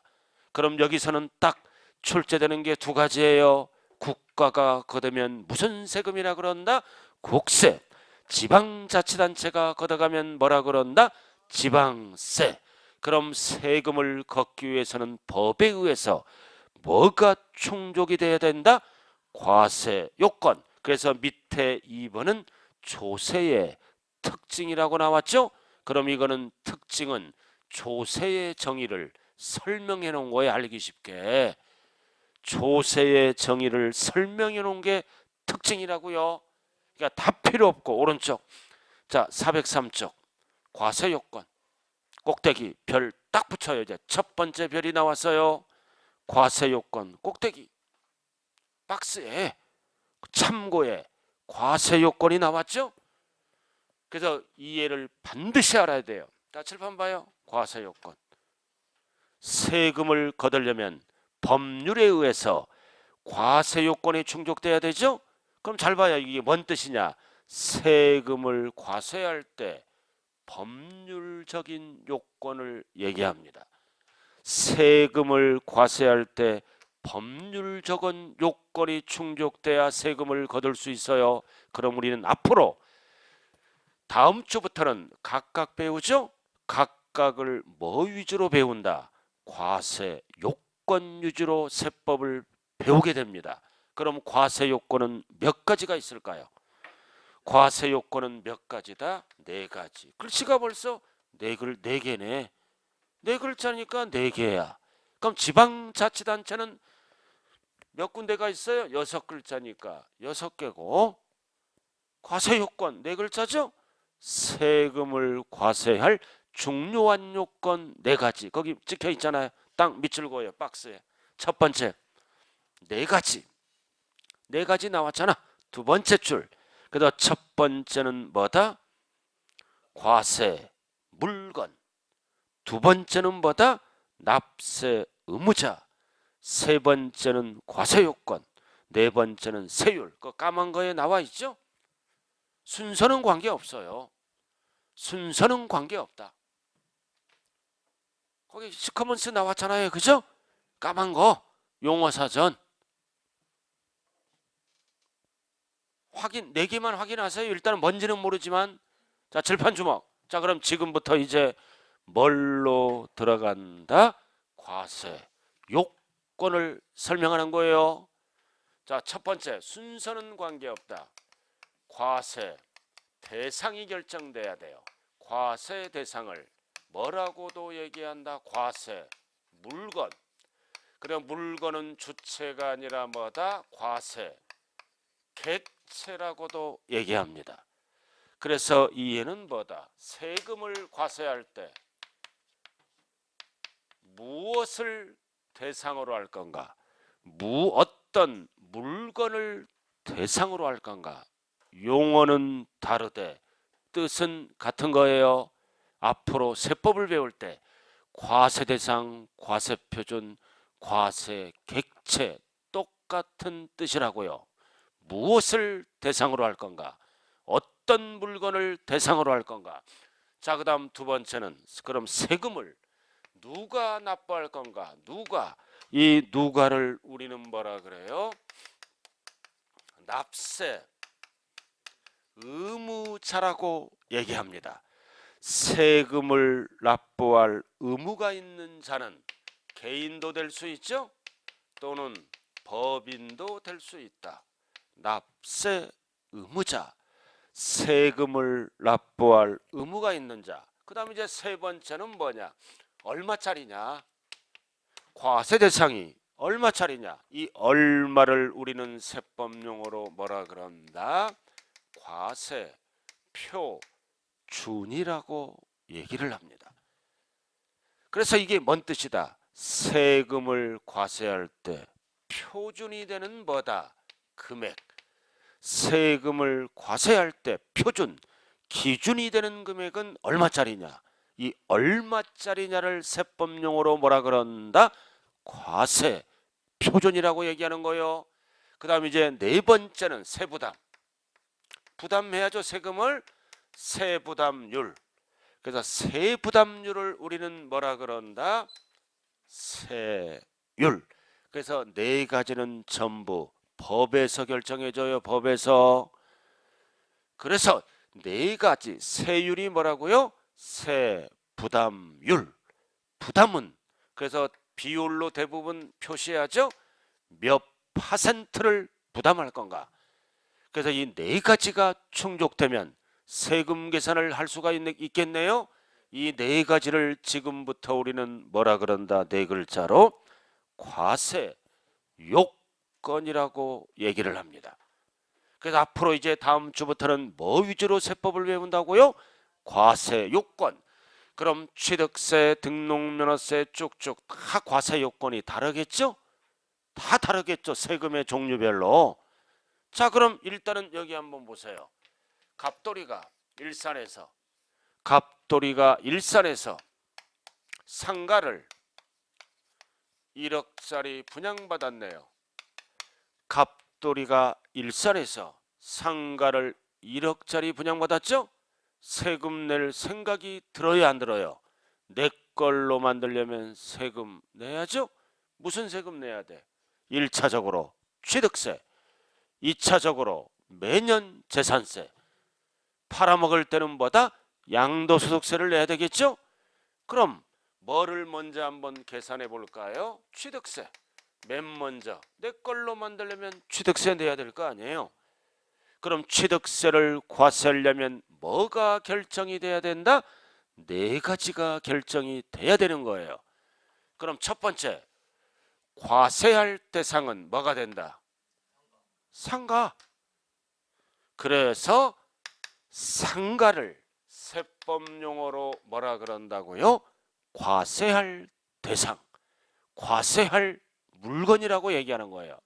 그럼 여기서는 딱 출제되는 게 두 가지예요. 국가가 걷으면 무슨 세금이라 그런다? 국세. 지방자치단체가 걷어가면 뭐라 그런다? 지방세. 그럼 세금을 걷기 위해서는 법에 의해서 뭐가 충족이 돼야 된다? 과세 요건. 그래서 밑에 2번은 조세의 특징이라고 나왔죠? 그럼 이거는 특징은 조세의 정의를 설명해 놓은 거에 알기 쉽게 조세의 정의를 설명해 놓은 게 특징이라고요. 그러니까 다 필요 없고 오른쪽 자 403쪽 과세 요건 꼭대기 별 딱 붙여요. 이제 첫 번째 별이 나왔어요. 과세 요건 꼭대기 박스에 참고에 과세 요건이 나왔죠? 그래서 이해를 반드시 알아야 돼요. 자, 칠판 봐요. 과세 요건. 세금을 거두려면 법률에 의해서 과세 요건이 충족돼야 되죠? 그럼 잘 봐요. 이게 뭔 뜻이냐? 세금을 과세할 때 법률적인 요건을 얘기합니다. 세금을 과세할 때 법률적인 요건이 충족돼야 세금을 거둘 수 있어요. 그럼 우리는 앞으로 다음 주부터는 각각 배우죠? 각각을 뭐 위주로 배운다? 과세 요건 위주로 세법을 배우게 됩니다. 그럼 과세 요건은 몇 가지가 있을까요? 과세 요건은 몇 가지다? 네 가지. 글씨가 벌써 네 개네. 네 글자니까 네 개야. 그럼 지방자치단체는 몇 군데가 있어요? 6글자니까 6개고 과세 요건 네 글자죠? 세금을 과세할 중요한 요건 네 가지. 거기 찍혀 있잖아요. 딱 밑줄 그어요. 박스에. 첫 번째 네 가지. 네 가지 나왔잖아. 두 번째 줄. 그래서 첫 번째는 뭐다? 과세 물건. 두 번째는 뭐다? 납세 의무자. 세 번째는 과세 요건. 네 번째는 세율. 그 까만 거에 나와 있죠? 순서는 관계없어요. 순서는 관계없다. 거기 시커먼스 나왔잖아요. 그죠? 까만 거 용어사전. 확인 4개만 확인하세요. 일단은 뭔지는 모르지만 자 칠판 주먹. 자 그럼 지금부터 이제 뭘로 들어간다? 과세 요건을 설명하는 거예요. 자 첫 번째 순서는 관계없다. 과세 대상이 결정돼야 돼요. 과세 대상을 뭐라고도 얘기한다? 과세 물건. 그럼 물건은 주체가 아니라 뭐다? 과세 객체라고도 얘기합니다. 그래서 이해는 뭐다? 세금을 과세할 때 무엇을 대상으로 할 건가? 어떤 물건을 대상으로 할 건가? 용어는 다르되 뜻은 같은 거예요. 앞으로 세법을 배울 때 과세 대상, 과세 표준, 과세 객체 똑같은 뜻이라고요. 무엇을 대상으로 할 건가? 어떤 물건을 대상으로 할 건가? 자, 그다음 두 번째는 그럼 세금을 누가 납부할 건가? 누가? 이 누가를 우리는 뭐라 그래요? 납세 의무자라고 얘기합니다. 세금을 납부할 의무가 있는 자는 개인도 될 수 있죠? 또는 법인도 될 수 있다. 납세 의무자. 세금을 납부할 의무가 있는 자. 그 다음에 이제 세 번째는 뭐냐? 얼마짜리냐? 과세 대상이 얼마짜리냐? 이 얼마를 우리는 세법용어로 뭐라 그런다? 과세 표준이라고 얘기를 합니다. 그래서 이게 뭔 뜻이다? 세금을 과세할 때 표준이 되는 뭐다? 금액. 세금을 과세할 때 표준, 기준이 되는 금액은 얼마짜리냐? 이 얼마짜리냐를 세법용어로 뭐라 그런다? 과세 표준이라고 얘기하는 거예요. 그 다음 이제 네 번째는 세부담. 부담해야죠. 세금을. 세부담률. 그래서 세부담률을 우리는 뭐라 그런다? 세율. 그래서 네 가지는 전부 법에서 결정해줘요. 법에서. 그래서 네 가지 세율이 뭐라고요? 세부담율. 부담은 그래서 비율로 대부분 표시하죠. 몇 퍼센트를 부담할 건가. 그래서 이 네 가지가 충족되면 세금 계산을 할 수가 있겠네요. 이 네 가지를 지금부터 우리는 뭐라 그런다? 네 글자로 과세 요건이라고 얘기를 합니다. 그래서 앞으로 이제 다음 주부터는 뭐 위주로 세법을 배운다고요? 과세 요건. 그럼 취득세, 등록면허세 쭉쭉 다 과세 요건이 다르겠죠? 다 다르겠죠. 세금의 종류별로. 자, 그럼 일단은 여기 한번 보세요. 갑돌이가 일산에서 상가를 1억짜리 분양받았네요. 갑돌이가 일산에서 상가를 1억짜리 분양받았죠? 세금 낼 생각이 들어야 안 들어요? 내 걸로 만들려면 세금 내야죠? 무슨 세금 내야 돼? 1차적으로 취득세, 2차적으로 매년 재산세, 팔아먹을 때는 뭐다? 양도소득세를 내야 되겠죠? 그럼 뭐를 먼저 한번 계산해 볼까요? 취득세. 맨 먼저 내 걸로 만들려면 취득세 내야 될 거 아니에요? 그럼 취득세를 과세하려면 뭐가 결정이 돼야 된다? 네 가지가 결정이 돼야 되는 거예요. 그럼 첫 번째, 과세할 대상은 뭐가 된다? 상가. 그래서 상가를 세법용어로 뭐라 그런다고요? 과세할 대상, 과세할 물건이라고 얘기하는 거예요.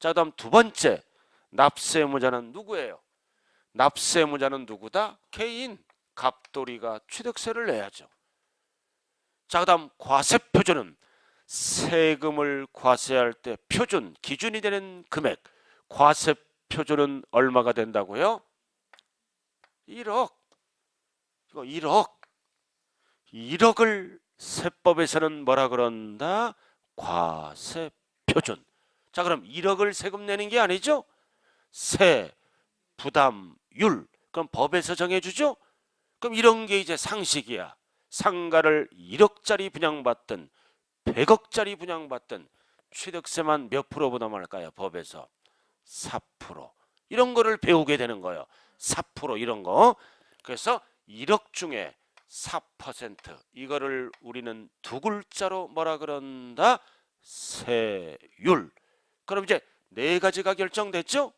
자, 다음 두 번째, 납세무자는 누구예요? 납세무자는 누구다? 개인. 갑돌이가 취득세를 내야죠. 자, 그 다음 과세표준은 세금을 과세할 때 표준, 기준이 되는 금액. 과세표준은 얼마가 된다고요? 1억. 이거 1억. 1억을 세법에서는 뭐라 그런다? 과세표준. 자, 그럼 1억을 세금 내는 게 아니죠? 세부담율. 그럼 법에서 정해주죠? 그럼 이런 게 이제 상식이야. 상가를 1억짜리 분양받든 100억짜리 분양받든 취득세만 몇 프로 부담할까요? 법에서 4%. 이런 거를 배우게 되는 거예요. 4% 이런 거. 그래서 1억 중에 4% 이거를 우리는 두 글자로 뭐라 그런다? 세율. 그럼 이제 네 가지가 결정됐죠?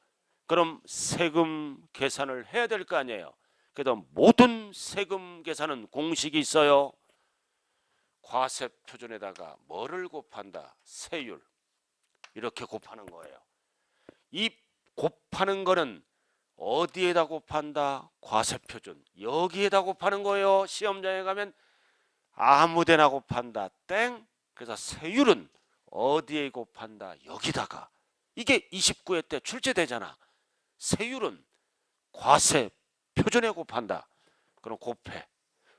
그럼 세금 계산을 해야 될 거 아니에요. 그래도 모든 세금 계산은 공식이 있어요. 과세 표준에다가 뭐를 곱한다? 세율. 이렇게 곱하는 거예요. 이 곱하는 거는 어디에다 곱한다? 과세 표준. 여기에다 곱하는 거예요. 시험장에 가면 아무데나 곱한다. 땡. 그래서 세율은 어디에 곱한다? 여기다가. 이게 29회 때 출제되잖아. 세율은 과세 표준에 곱한다. 그럼 곱해.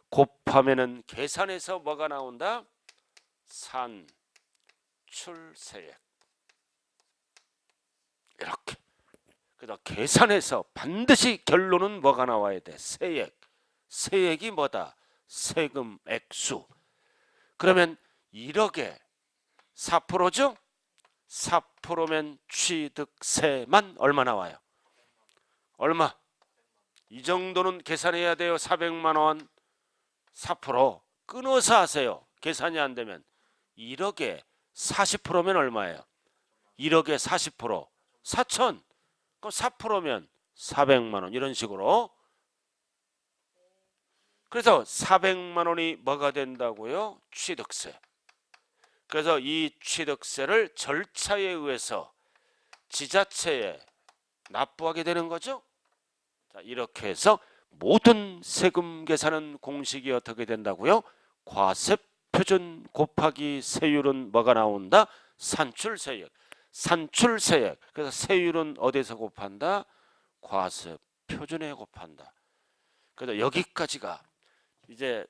곱하면은 계산해서 뭐가 나온다? 산출세액. 이렇게. 그래서 계산해서 반드시 결론은 뭐가 나와야 돼? 세액. 세액이 뭐다? 세금 액수. 그러면 1억에 4%죠? 4%면 취득세만 얼마 나와요? 얼마? 이 정도는 계산해야 돼요. 400만 원 4% 끊어서 하세요. 계산이 안 되면 1억에 40%면 얼마예요? 1억에 40% 4천. 그럼 4%면 400만 원 이런 식으로. 그래서 400만 원이 뭐가 된다고요? 취득세. 그래서 이 취득세를 절차에 의해서 지자체에 납부하게 되는 거죠. 자, 이렇게 해서 모든 세금 계산은 공식이 어떻게 된다고요? 과세 표준 곱하기 세율은 뭐가 나온다? 산출세액. 산출세액. 그래서 세율은 어디서 곱한다? 과세 표준에 곱한다. 그래서 여기까지가 이제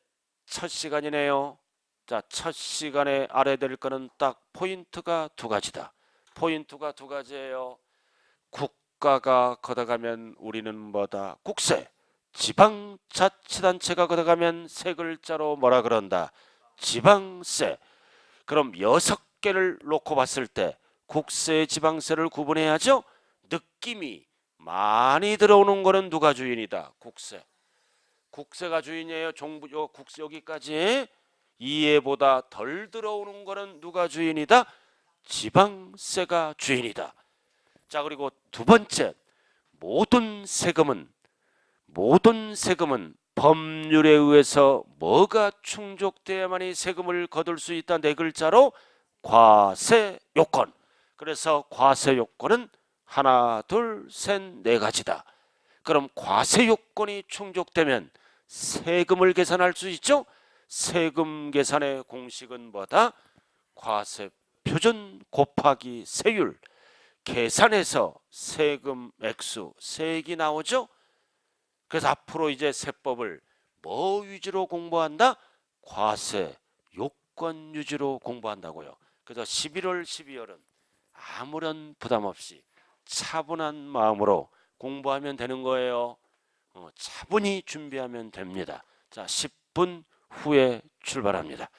첫 시간이네요. 자, 첫 시간에 알아야 될 거는 딱 포인트가 두 가지다. 포인트가 두 가지예요. 국가가 걷어가면 우리는 뭐다? 국세. 지방자치단체가 걷어가면 세 글자로 뭐라 그런다? 지방세. 그럼 6개를 놓고 봤을 때 국세, 지방세를 구분해야죠. 느낌이 많이 들어오는 거는 누가 주인이다? 국세. 국세가 주인이에요. 정부 요 국세 여기까지. 이해보다 덜 들어오는 거는 누가 주인이다? 지방세가 주인이다. 자, 그리고 두 번째, 모든 세금은 법률에 의해서 뭐가 충족돼야만이 세금을 거둘 수 있다. 네 글자로 과세 요건. 그래서 과세 요건은 하나, 둘, 셋, 네 가지다. 그럼 과세 요건이 충족되면 세금을 계산할 수 있죠. 세금 계산의 공식은 뭐다? 과세 표준 곱하기 세율. 계산해서 세금 액수, 세액이 나오죠. 그래서 앞으로 이제 세법을 뭐 위주로 공부한다? 과세 요건 위주로 공부한다고요. 그래서 11월, 12월은 아무런 부담 없이 차분한 마음으로 공부하면 되는 거예요. 차분히 준비하면 됩니다. 자, 10분 후에 출발합니다.